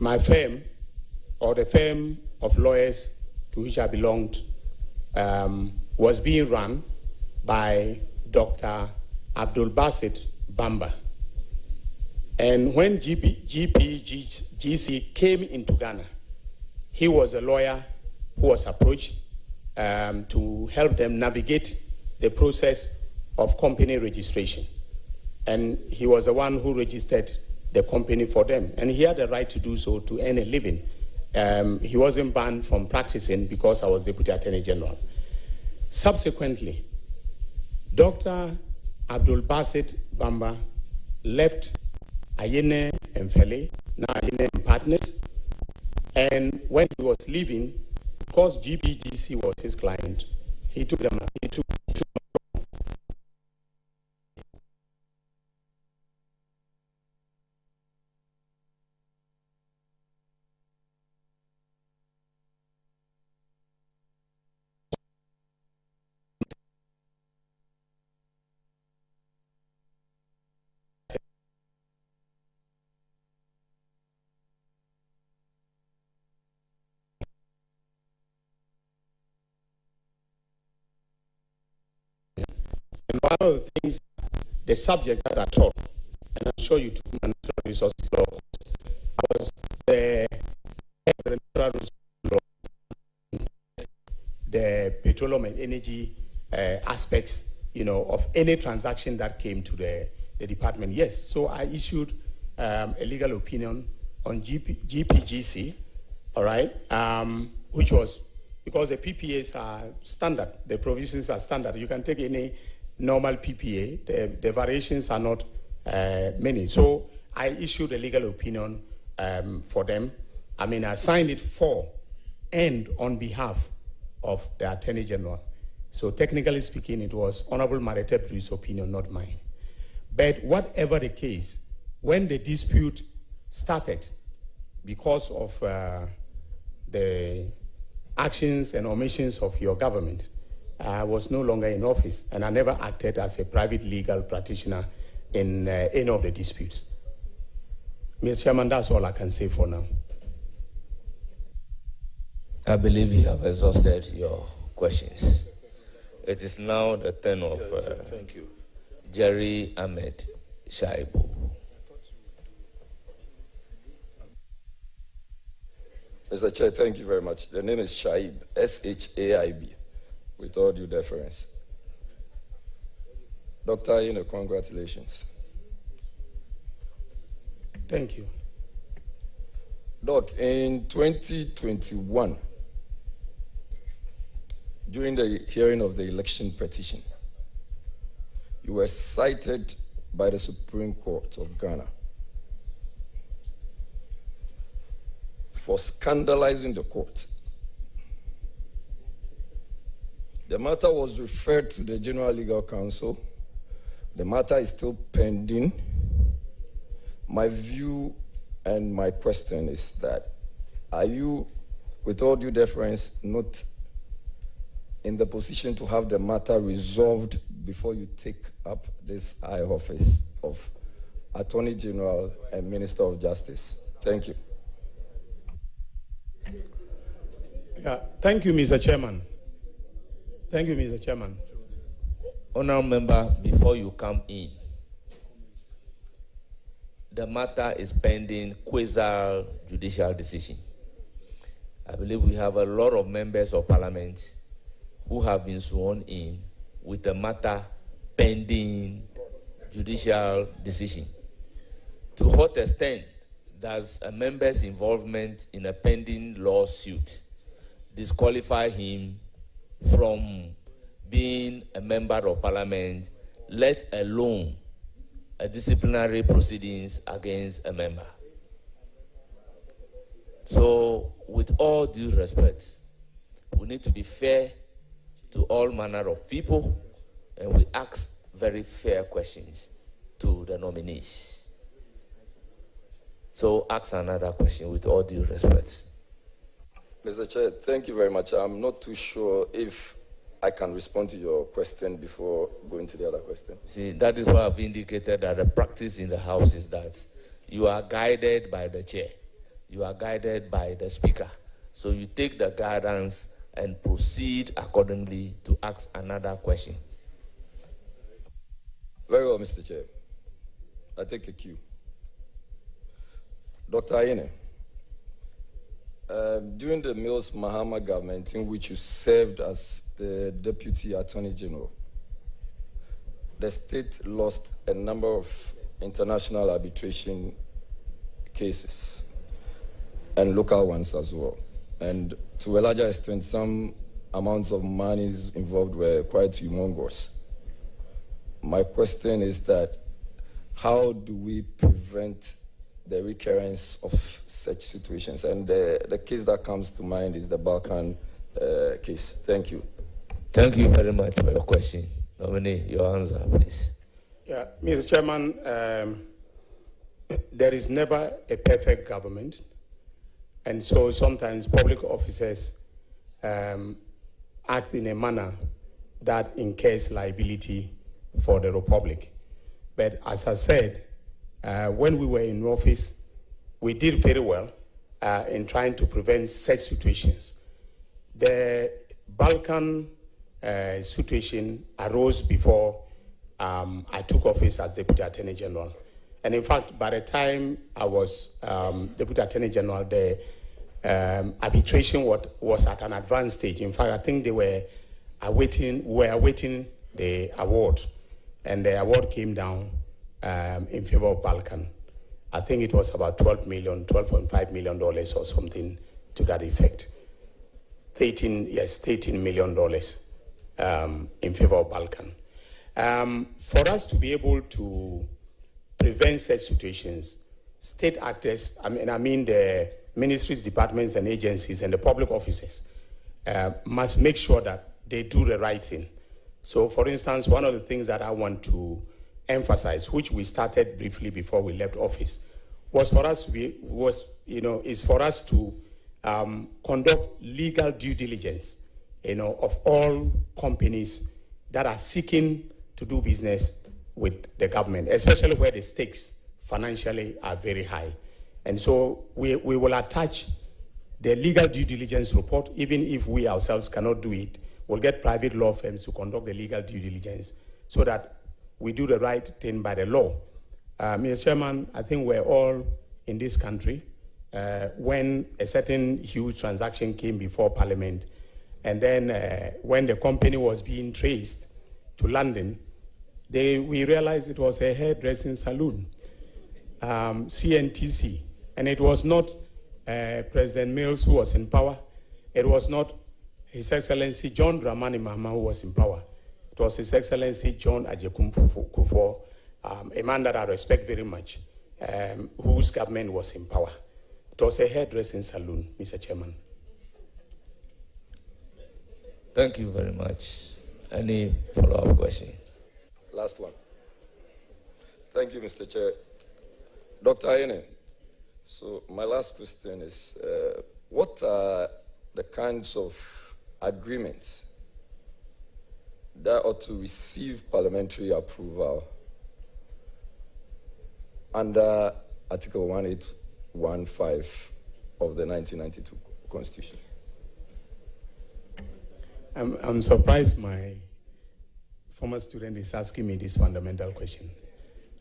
S4: my firm, or the firm of lawyers to which I belonged, was being run by Dr. Abdul Basit Bamba. And when GPGC came into Ghana, he was a lawyer who was approached to help them navigate the process of company registration. And he was the one who registered the company for them. And he had the right to do so to earn a living. He wasn't banned from practicing because I was Deputy Attorney General. Subsequently, Dr. Abdul Basit Bamba left Ayene and Fele, now Ayene and Partners, and when he was leaving, because GPGC was his client, he took them. And one of the things, the subjects that I taught, and I'm sure you took my natural resources law, was the natural resources law, the petroleum and energy aspects, of any transaction that came to the department. Yes, so I issued a legal opinion on GPGC, all right, which was because the PPAs are standard, the provisions are standard. You can take any normal PPA, the variations are not many. So I issued a legal opinion for them. I mean, I signed it for and on behalf of the Attorney General. So technically speaking, it was Honorable Maretepri's opinion, not mine. But whatever the case, when the dispute started because of the actions and omissions of your government, I was no longer in office, and I never acted as a private legal practitioner in any of the disputes. Mr. Chairman, that's all I can say for now.
S3: I believe you have exhausted your questions. It is now the turn of
S6: thank you.
S3: Jerry Ahmed Shaibu.
S12: Mr. Chair, thank you very much. The name is Shaib, S-H-A-I-B, with all due deference. Dr. Ine, congratulations.
S4: Thank you.
S12: Doc, in 2021, during the hearing of the election petition, you were cited by the Supreme Court of Ghana for scandalizing the court. The matter was referred to the General Legal Counsel. The matter is still pending. My view and my question is that, are you, with all due deference, not in the position to have the matter resolved before you take up this high office of Attorney General and Minister of Justice? Thank you.
S4: Yeah, thank you, Mr. Chairman. Thank you, Mr. Chairman.
S3: Honourable member, before you come in, the matter is pending quasi-judicial decision. I believe we have a lot of members of parliament who have been sworn in with the matter pending judicial decision. To what extent does a member's involvement in a pending lawsuit disqualify him from being a member of parliament, let alone a disciplinary proceedings against a member? So, with all due respect, we need to be fair to all manner of people, and we ask very fair questions to the nominees. So, ask another question with all due respect.
S12: Mr. Chair, thank you very much. I'm not too sure if I can respond to your question before going to the other question.
S3: See, that is why I've indicated that the practice in the House is that you are guided by the chair. You are guided by the speaker. So you take the guidance and proceed accordingly to ask another question.
S12: Very well, Mr. Chair. I take a cue. Dr. Ine, during the Mills Mahama government, in which you served as the Deputy Attorney General, the state lost a number of international arbitration cases and local ones as well. And to a larger extent, some amounts of monies involved were quite humongous. My question is that, how do we prevent the recurrence of such situations? And the case that comes to mind is the Balkan case. Thank you.
S3: Thank you very much for your question. Nominee, your answer, please.
S4: Yeah, Mr. Chairman, there is never a perfect government. And so sometimes public officers act in a manner that incurs liability for the Republic. But as I said, when we were in office, we did very well in trying to prevent such situations. The Balkan situation arose before I took office as Deputy Attorney General. And in fact, by the time I was Deputy Attorney General, the arbitration was at an advanced stage. In fact, I think they were awaiting the award, and the award came down in favor of Balkan. I think it was about $12.5 million or something to that effect. $13 million in favor of Balkan. For us to be able to prevent such situations, state actors, I mean the ministries, departments, and agencies, and the public officers must make sure that they do the right thing. So, for instance, one of the things that I want to emphasize, which we started briefly before we left office, was for us to conduct legal due diligence, of all companies that are seeking to do business with the government, especially where the stakes financially are very high. And so we will attach the legal due diligence report, even if we ourselves cannot do it. We'll get private law firms to conduct the legal due diligence so that we do the right thing by the law. Mr. Chairman, I think we're all in this country when a certain huge transaction came before Parliament, and then when the company was being traced to London, we realized it was a hairdressing salon, CNTC, and it was not President Mills who was in power. It was not His Excellency John Dramani Mahama who was in power. It was His Excellency John Kufuor, a man that I respect very much, whose government was in power. It was a hairdressing salon, Mr. Chairman.
S3: Thank you very much. Any follow-up question?
S12: Last one. Thank you, Mr. Chair. Dr. Ayene, so my last question is, what are the kinds of agreements that ought to receive parliamentary approval under Article 1815 of the 1992 Constitution?
S4: I'm surprised my former student is asking me this fundamental question.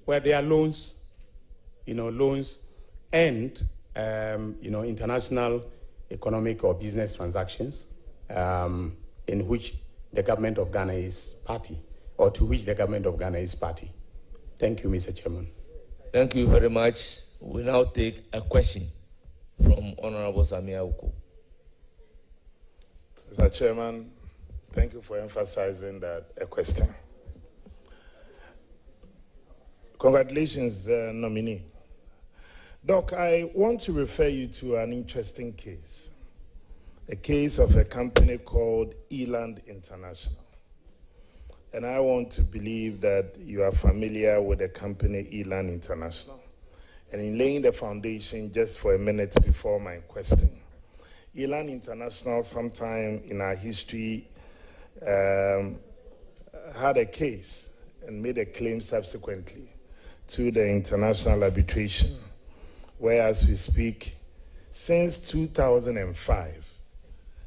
S4: Where there are loans, loans and, international economic or business transactions in which the government of Ghana is party, or to which the government of Ghana is party. Thank you, Mr. Chairman.
S3: Thank you very much. We now take a question from Honorable Samia Uko.
S13: Mr. Chairman, thank you for emphasizing that a question. Congratulations, nominee. Doc, I want to refer you to an interesting case, a case of a company called Eland International. And I want to believe that you are familiar with the company Eland International. And in laying the foundation, just for a minute before my question, Eland International, sometime in our history, had a case and made a claim subsequently to the international arbitration, where, as we speak, since 2005,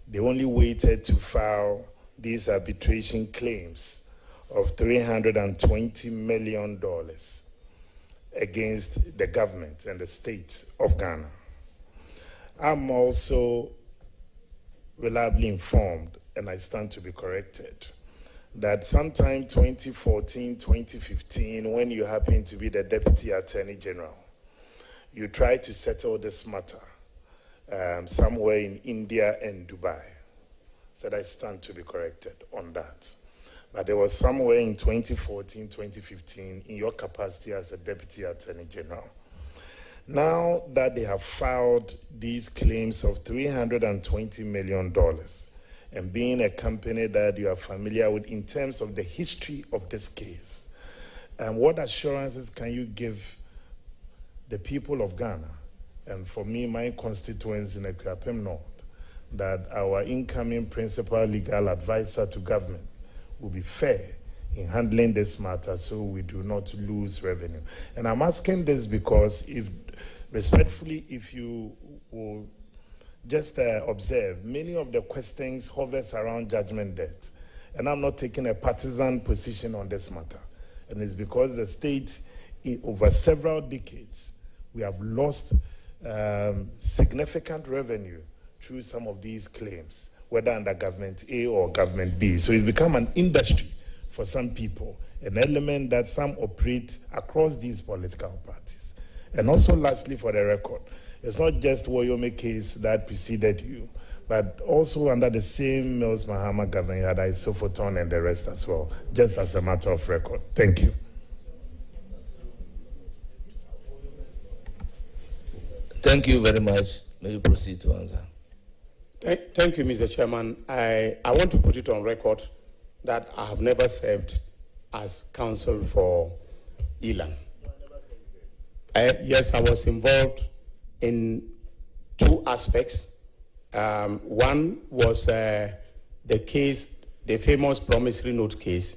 S13: they only waited to file these arbitration claims of $320 million against the government and the state of Ghana. I'm also reliably informed, and I stand to be corrected, that sometime 2014, 2015, when you happen to be the Deputy Attorney General, you tried to settle this matter somewhere in India and Dubai. Said I stand to be corrected on that. But there was somewhere in 2014, 2015, in your capacity as a Deputy Attorney General. Now that they have filed these claims of $320 million, and being a company that you are familiar with in terms of the history of this case, what assurances can you give the people of Ghana, and for me, my constituents in Akuapem North, that our incoming principal legal advisor to government will be fair in handling this matter so we do not lose revenue? And I'm asking this because, respectfully, if you will just observe, many of the questions hovers around judgment debt. And I'm not taking a partisan position on this matter. And it's because the state, over several decades, we have lost significant revenue through some of these claims, whether under government A or government B. So it's become an industry for some people, an element that some operate across these political parties. And also lastly, for the record, it's not just Woyome case that preceded you, but also under the same Mills Mahama government, you had Isofoton and the rest as well, just as a matter of record. Thank you.
S3: Thank you very much. May you proceed to answer.
S4: Thank you, Mr. Chairman. I want to put it on record that I have never served as counsel for Elan. Yes, I was involved in two aspects. One was the case, the famous promissory note case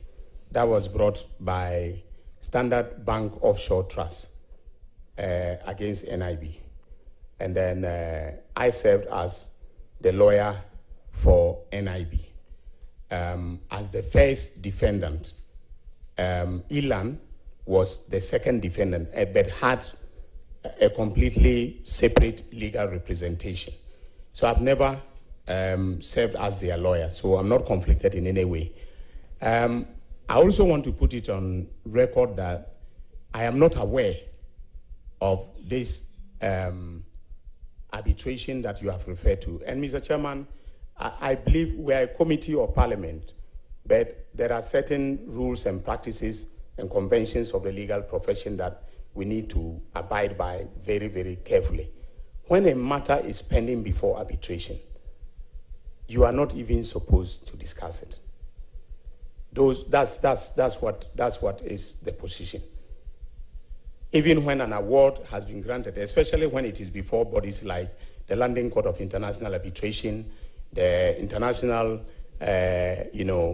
S4: that was brought by Standard Bank Offshore Trust against NIB. And then I served as the lawyer for NIB. As the first defendant, Elan was the second defendant, but had a completely separate legal representation. So I've never served as their lawyer, so I'm not conflicted in any way. I also want to put it on record that I am not aware of this arbitration that you have referred to. And Mr. Chairman, I believe we are a committee of parliament, but there are certain rules and practices and conventions of the legal profession that we need to abide by very, very carefully. When a matter is pending before arbitration, you are not even supposed to discuss it. That's what is the position. Even when an award has been granted, especially when it is before bodies like the London Court of International Arbitration, the International, the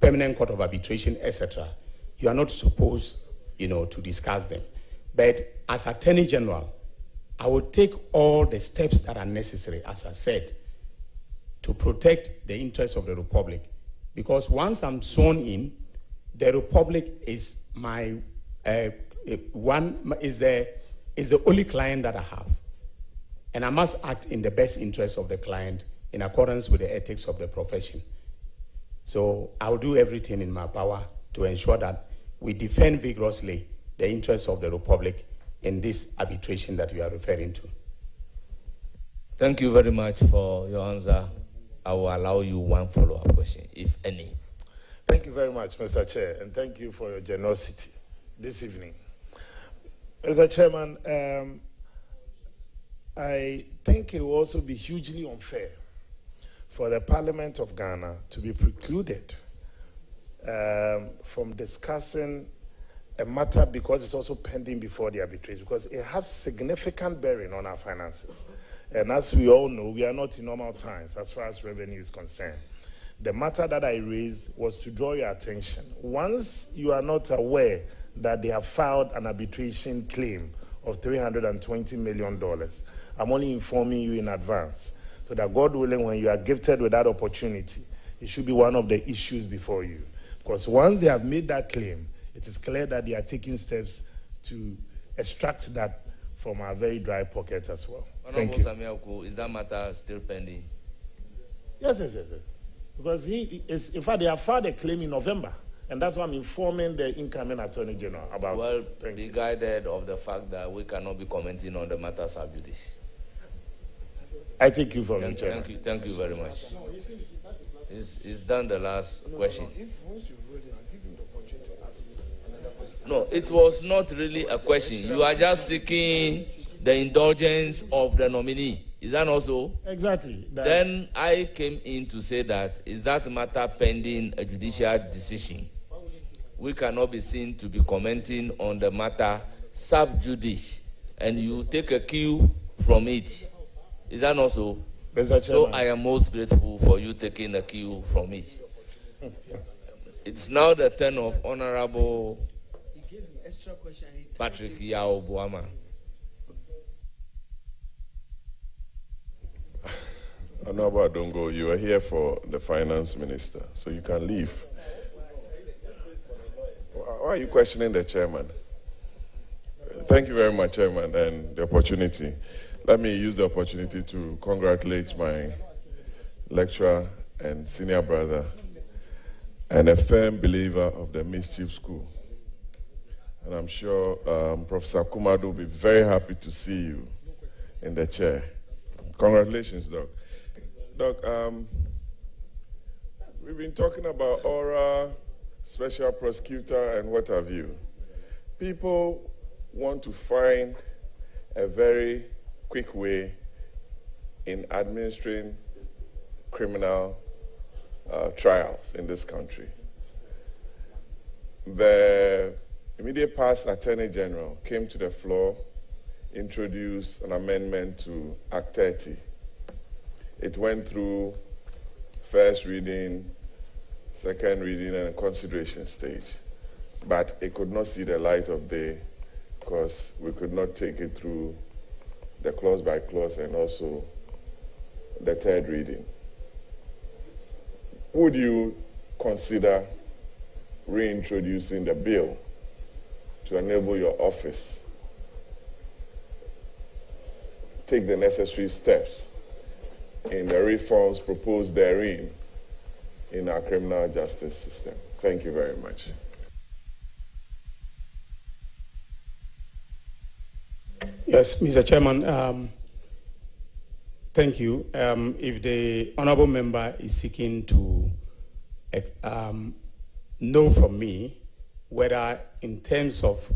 S4: Permanent Court of Arbitration, etc., you are not supposed, to discuss them. But as Attorney General, I will take all the steps that are necessary, as I said, to protect the interests of the Republic. Because once I'm sworn in, the Republic is my is the only client that I have. And I must act in the best interest of the client in accordance with the ethics of the profession. So I'll do everything in my power to ensure that we defend vigorously the interests of the Republic in this arbitration that you are referring to.
S3: Thank you very much for your answer. I will allow you one follow-up question, if any.
S13: Thank you very much, Mr. Chair, and thank you for your generosity this evening. Mr. Chairman, I think it will also be hugely unfair for the Parliament of Ghana to be precluded from discussing a matter because it's also pending before the arbitration, because it has significant bearing on our finances. And as we all know, we are not in normal times as far as revenue is concerned. The matter that I raised was to draw your attention. Once you are not aware that they have filed an arbitration claim of $320 million, I'm only informing you in advance, so that God willing, when you are gifted with that opportunity, it should be one of the issues before you. Because once they have made that claim, it is clear that they are taking steps to extract that from our very dry pocket as well. Thank you.
S3: Is that matter still pending?
S13: Yes. Because in fact, they have filed a claim in November, and that's why I'm informing the incoming Attorney General about it.
S3: Well, be guided of the fact that we cannot be commenting on the matters of judice.
S13: I take you from the Chairman.
S3: Thank you very much. Is done the last question. No, it was not really a question. You are just seeking the indulgence of the nominee. Is that not so?
S13: Exactly.
S3: Then I came in to say that, is that matter pending a judicial decision? We cannot be seen to be commenting on the matter sub judice, and you take a cue from it. Is that not so? So I am most grateful for you taking a cue from it. It's now the turn of Honorable Patrick Yao Buama.
S8: Honorable Adongo, you are here for the finance minister, so you can leave. Why are you questioning the chairman? Thank you very much, Chairman, and the opportunity. Let me use the opportunity to congratulate my lecturer and senior brother and a firm believer of the mischief school. And I'm sure Professor Kumadu will be very happy to see you in the chair. Congratulations, Doc. Doc, we've been talking about aura, special prosecutor, and what have you. People want to find a very quick way in administering criminal trials in this country. The immediate past Attorney General came to the floor, introduced an amendment to Act 30. It went through first reading, second reading, and consideration stage. But it could not see the light of day because we could not take it through the clause by clause and also the third reading. Would you consider reintroducing the bill to enable your office take the necessary steps in the reforms proposed therein in our criminal justice system? Thank you very much.
S4: Yes, Mr. Chairman, thank you. If the honorable member is seeking to know from me whether in terms of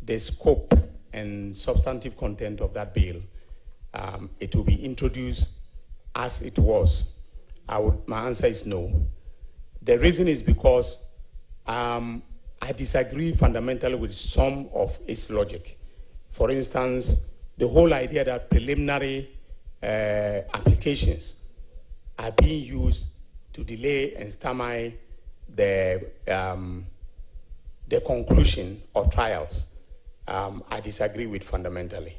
S4: the scope and substantive content of that bill, it will be introduced as it was, my answer is no. The reason is because I disagree fundamentally with some of its logic. For instance, the whole idea that preliminary applications are being used to delay and stymie the conclusion of trials, I disagree with fundamentally.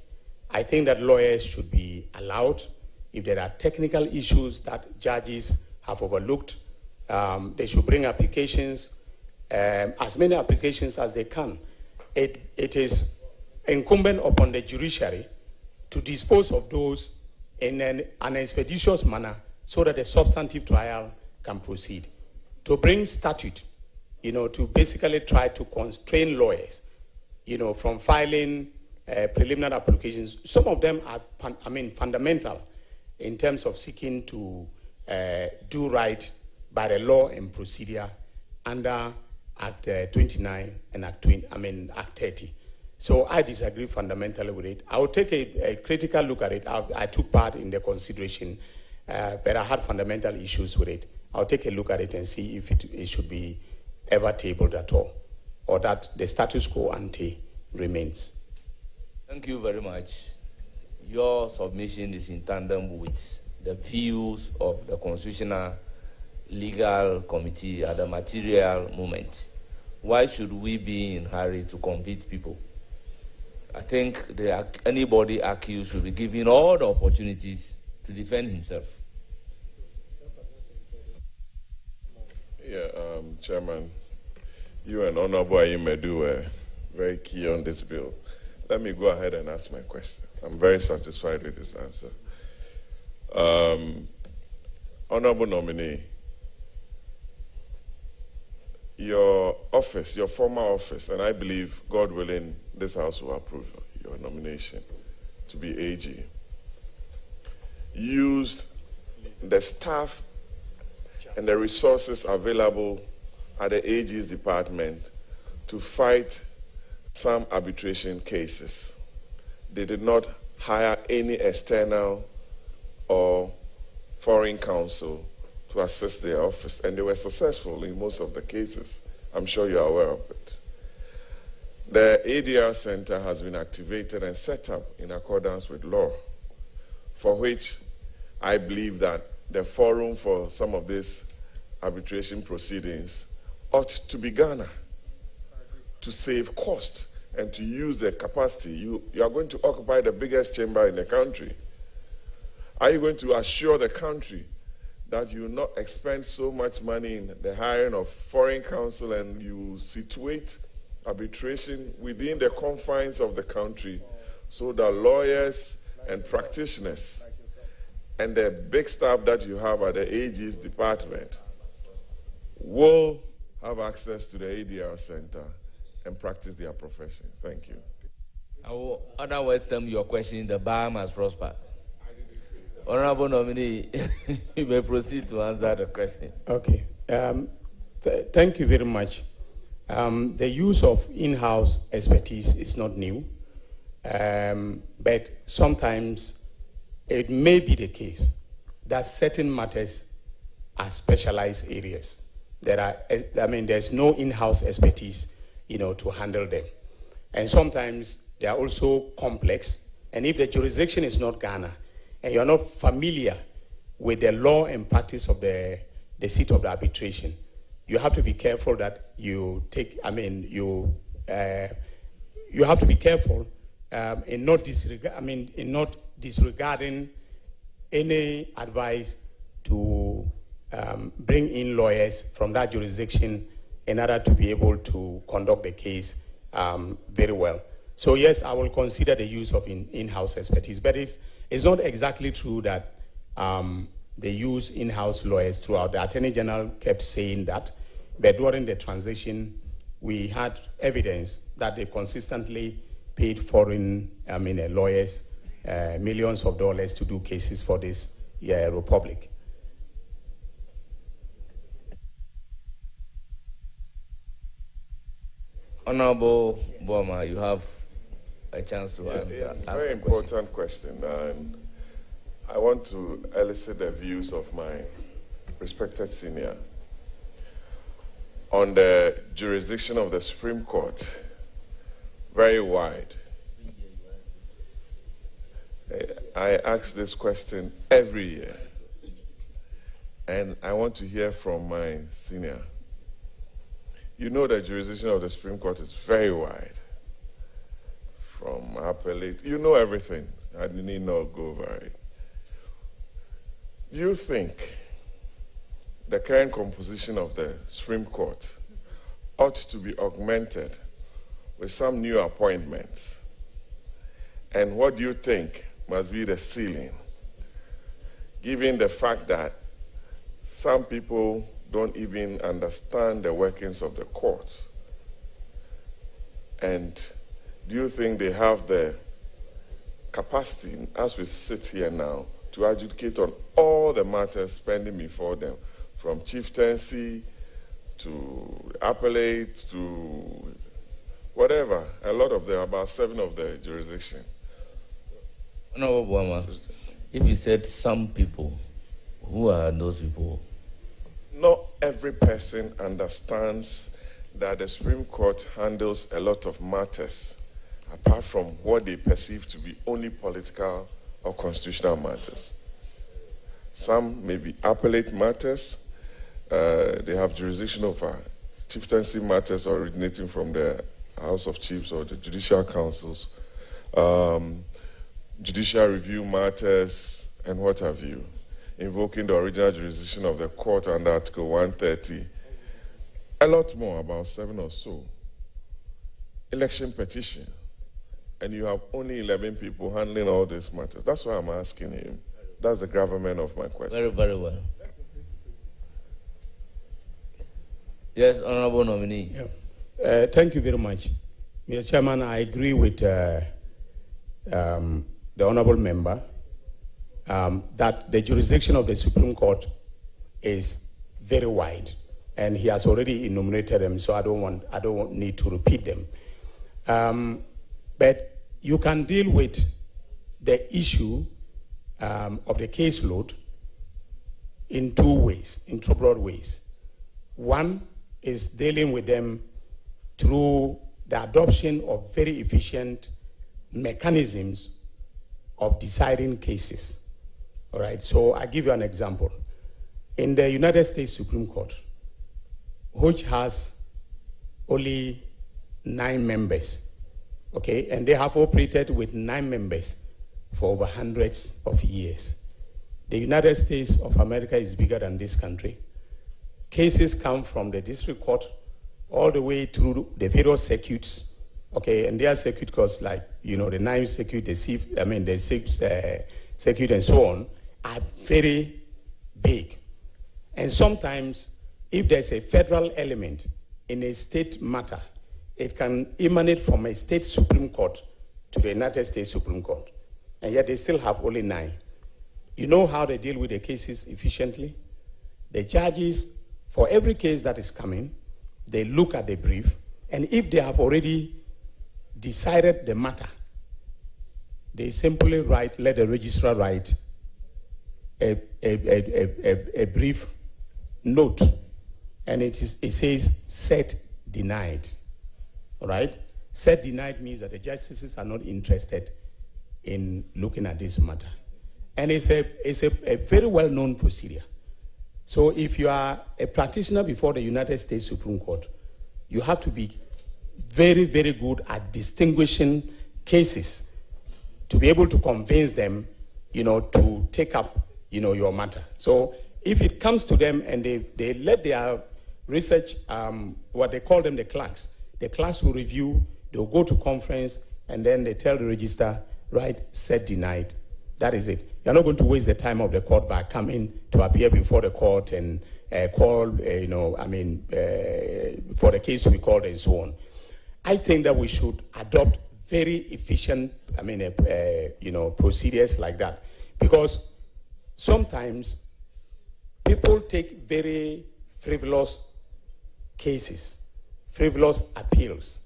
S4: I think that lawyers should be allowed, if there are technical issues that judges have overlooked, they should bring applications, as many applications as they can. It is incumbent upon the judiciary to dispose of those in an expeditious manner so that the substantive trial can proceed. To bring statute, to basically try to constrain lawyers, from filing preliminary applications. Some of them are, fundamental in terms of seeking to do right by the law and procedure under Act 29 and Act 30. So I disagree fundamentally with it. I will take a critical look at it. I took part in the consideration, but I had fundamental issues with it. I'll take a look at it and see if it should be ever tabled at all, or that the status quo ante remains.
S3: Thank you very much. Your submission is in tandem with the views of the Constitutional Legal Committee at the material moment. Why should we be in a hurry to convict people? I think anybody accused should be given all the opportunities to defend himself.
S8: Yeah, Chairman, you and Honorable Ayimedu were very key on this bill. Let me go ahead and ask my question. I'm very satisfied with this answer. Honorable nominee, your office, your former office, and I believe, God willing, this House will approve your nomination to be AG, used the staff and the resources available at the AG's department to fight some arbitration cases. They did not hire any external or foreign counsel to assist their office, and they were successful in most of the cases. I'm sure you're aware of it. The ADR Center has been activated and set up in accordance with law, for which I believe that the forum for some of these arbitration proceedings ought to be Ghana, to save cost and to use the capacity. You are going to occupy the biggest chamber in the country. Are you going to assure the country that you will not expend so much money in the hiring of foreign counsel and you situate arbitration within the confines of the country so that lawyers and practitioners and the big staff that you have at the AG's department will have access to the ADR Center and practice their profession. Thank you.
S3: I will otherwise term your question, the bar must prosper. Honorable nominee, you may proceed to answer the question.
S4: Okay. Thank you very much. The use of in-house expertise is not new, but sometimes it may be the case that certain matters are specialized areas. There's no in-house expertise, to handle them. And sometimes they are also complex. And if the jurisdiction is not Ghana, and you're not familiar with the law and practice of the seat of the arbitration, you have to be careful that you take, you have to be careful in not disregarding any advice to bring in lawyers from that jurisdiction in order to be able to conduct the case very well. So yes, I will consider the use of in-house expertise, but it's not exactly true that they use in-house lawyers throughout. The Attorney General kept saying that, but during the transition, we had evidence that they consistently paid foreign lawyers millions of dollars to do cases for this republic.
S3: Honorable Boma, you have a chance to answer.
S8: Yes, very important question. And I want to elicit the views of my respected senior on the jurisdiction of the Supreme Court. Very wide. I ask this question every year, and I want to hear from my senior. You know the jurisdiction of the Supreme Court is very wide. From appellate, you know everything. I need not go over it. You think the current composition of the Supreme Court ought to be augmented with some new appointments? And what do you think must be the ceiling, given the fact that some people don't even understand the workings of the courts? And do you think they have the capacity, as we sit here now, to adjudicate on all the matters pending before them, from chieftaincy to appellate to whatever, a lot of them, about 7 of the jurisdiction?
S3: No, Obama, if you said some people, who are those people?
S8: Not every person understands that the Supreme Court handles a lot of matters, apart from what they perceive to be only political or constitutional matters. Some may be appellate matters. They have jurisdiction over chieftaincy matters originating from the House of Chiefs or the judicial councils, judicial review matters, and what have you, invoking the original jurisdiction of the court under Article 130. A lot more, about 7 or so. Election petition. And you have only 11 people handling all these matters. That's why I'm asking him. That's the gravamen of my question.
S3: Very, very well. Yes, Honorable Nominee.
S4: Yeah. Thank you very much. Mr. Chairman, I agree with the Honorable Member that the jurisdiction of the Supreme Court is very wide, and he has already enumerated them, so I don't need to repeat them. But you can deal with the issue of the caseload in 2 ways, in 2 broad ways. One is dealing with them through the adoption of very efficient mechanisms of deciding cases. All right, so I give you an example. In the United States Supreme Court, which has only 9 members, okay, and they have operated with 9 members for over hundreds of years. The United States of America is bigger than this country. Cases come from the district court all the way through the various circuits, okay, and their circuit courts, like, the 9th circuit, the 6th circuit, and so on, are very big. And sometimes, if there's a federal element in a state matter, it can emanate from a state Supreme Court to the United States Supreme Court. And yet they still have only 9. You know how they deal with the cases efficiently? The judges, for every case that is coming, they look at the brief, and if they have already decided the matter, they simply let the registrar write a brief note, and it says set denied. All right? Set denied means that the justices are not interested in looking at this matter. And it's a very well-known procedure. So if you are a practitioner before the United States Supreme Court, you have to be very, very good at distinguishing cases to be able to convince them, to take up, your matter. So if it comes to them and they let their research, what they call them the clerks will review, they'll go to conference, and then they tell the registrar, right, set denied. That is it. You're not going to waste the time of the court by coming to appear before the court and call, for the case to be called and so on. I think that we should adopt very efficient, procedures like that, because sometimes people take very frivolous cases, frivolous appeals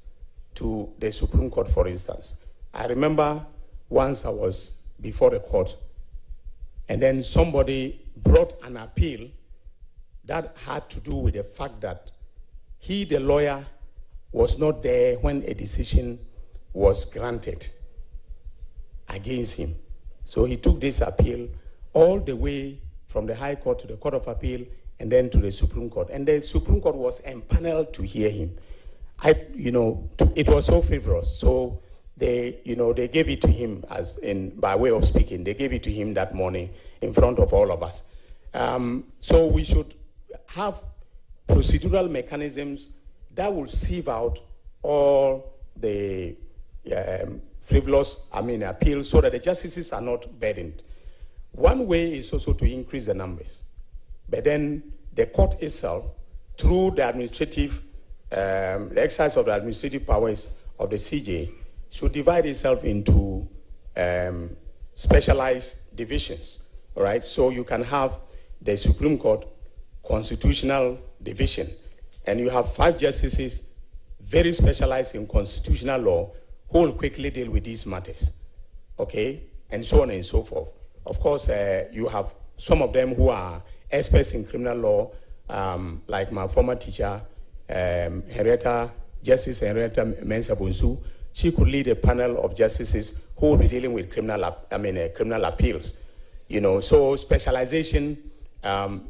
S4: to the Supreme Court, for instance. I remember once I was before the court, and then somebody brought an appeal that had to do with the fact that he, the lawyer, was not there when a decision was granted against him. So he took this appeal all the way from the High Court to the Court of Appeal and then to the Supreme Court. And the Supreme Court was empaneled to hear him. It was so frivolous. So they gave it to him by way of speaking. They gave it to him that morning in front of all of us. So we should have procedural mechanisms that will sieve out all the frivolous appeals so that the justices are not burdened. One way is also to increase the numbers. But then the court itself, through the administrative, the exercise of the administrative powers of the CJ, should divide itself into specialized divisions, all right? So you can have the Supreme Court Constitutional Division, and you have 5 justices very specialized in constitutional law who will quickly deal with these matters, okay? And so on and so forth. Of course, you have some of them who are experts in criminal law, like my former teacher, Justice Henrietta Mensah-Bonsu. She could lead a panel of justices who will be dealing with criminal appeals. So specialization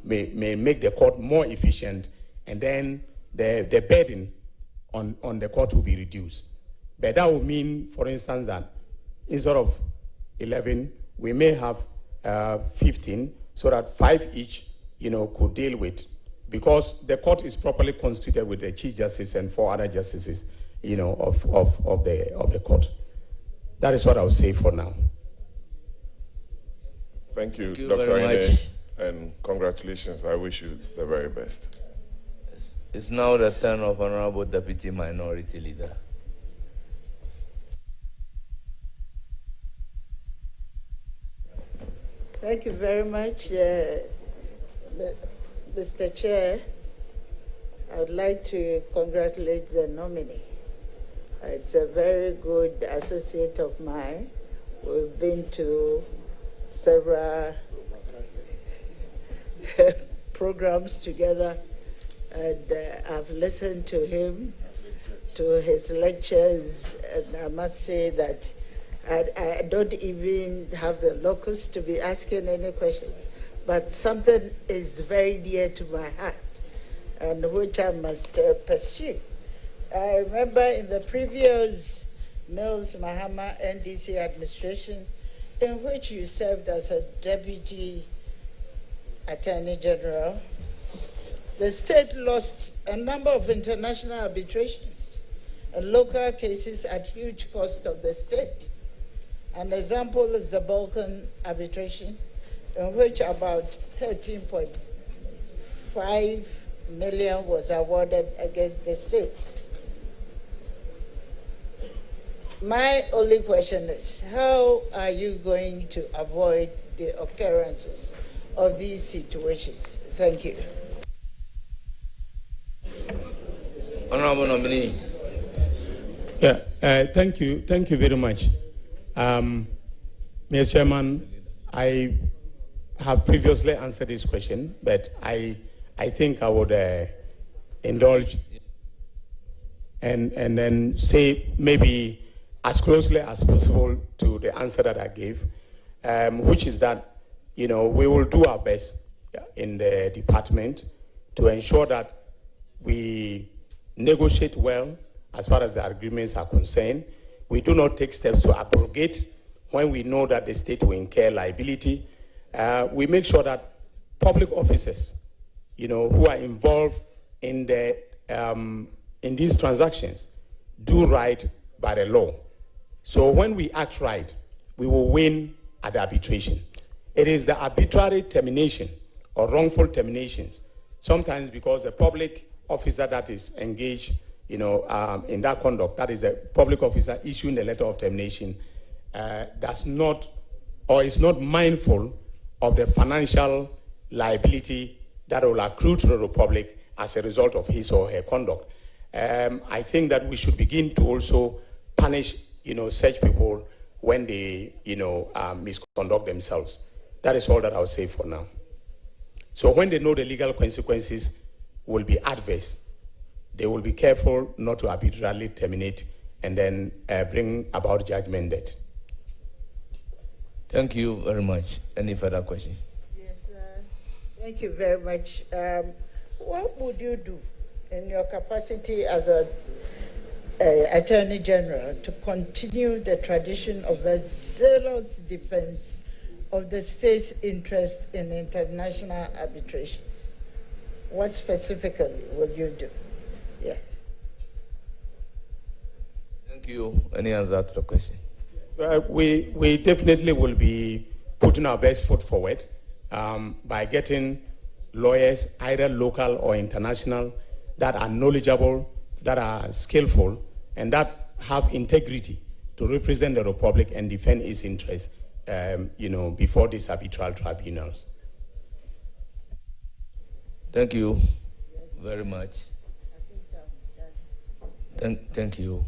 S4: may make the court more efficient, and then the burden on the court will be reduced. But that would mean, for instance, that instead of 11, we may have 15, so that 5 each, could deal with, because the court is properly constituted with the Chief Justice and 4 other justices, of the court. That is what I would say for now.
S8: Thank you,
S3: Thank you
S8: Dr.
S3: very
S8: Ine,
S3: much.
S8: and congratulations. I wish you the very best.
S3: It's now the turn of Honorable Deputy Minority Leader.
S14: Thank you very much, Mr. Chair. I would like to congratulate the nominee. It's a very good associate of mine. We've been to several programs together, and I've listened to him, to his lectures, and I must say that I don't even have the locus to be asking any question, but something is very dear to my heart, and which I must pursue. I remember in the previous Mills Mahama NDC administration, in which you served as a Deputy Attorney General, the state lost a number of international arbitrations and local cases at huge cost of the state. An example is the Balkan arbitration, in which about 13.5 million was awarded against the state. My only question is, how are you going to avoid the occurrences of these situations? Thank you.
S3: Honorable nominee.
S4: Yeah, thank you very much. Mr. Chairman, I have previously answered this question, but I think I would indulge and then say maybe as closely as possible to the answer that I gave, which is that, we will do our best in the department to ensure that we negotiate well as far as the agreements are concerned. We do not take steps to abrogate when we know that the state will incur liability. We make sure that public officers, who are involved in these transactions, do right by the law. So when we act right, we will win at the arbitration. It is the arbitrary termination or wrongful terminations, sometimes because the public officer that is engaged, in that conduct, that is a public officer issuing the letter of termination, does not or is not mindful of the financial liability that will accrue to the Republic as a result of his or her conduct. I think that we should begin to also punish, such people when they, misconduct themselves. That is all that I'll say for now. So when they know the legal consequences will be adverse, they will be careful not to arbitrarily terminate and then bring about judgment debt.
S3: Thank you very much. Any further questions?
S14: Yes, thank you very much. What would you do in your capacity as a Attorney General to continue the tradition of a zealous defense of the state's interest in international arbitrations? What specifically will you do? Yeah.
S3: Thank you. Any answer to the question?
S4: We definitely will be putting our best foot forward by getting lawyers, either local or international, that are knowledgeable, that are skillful, and that have integrity to represent the Republic and defend its interests, before these arbitral tribunals.
S3: Thank you very much. Thank you.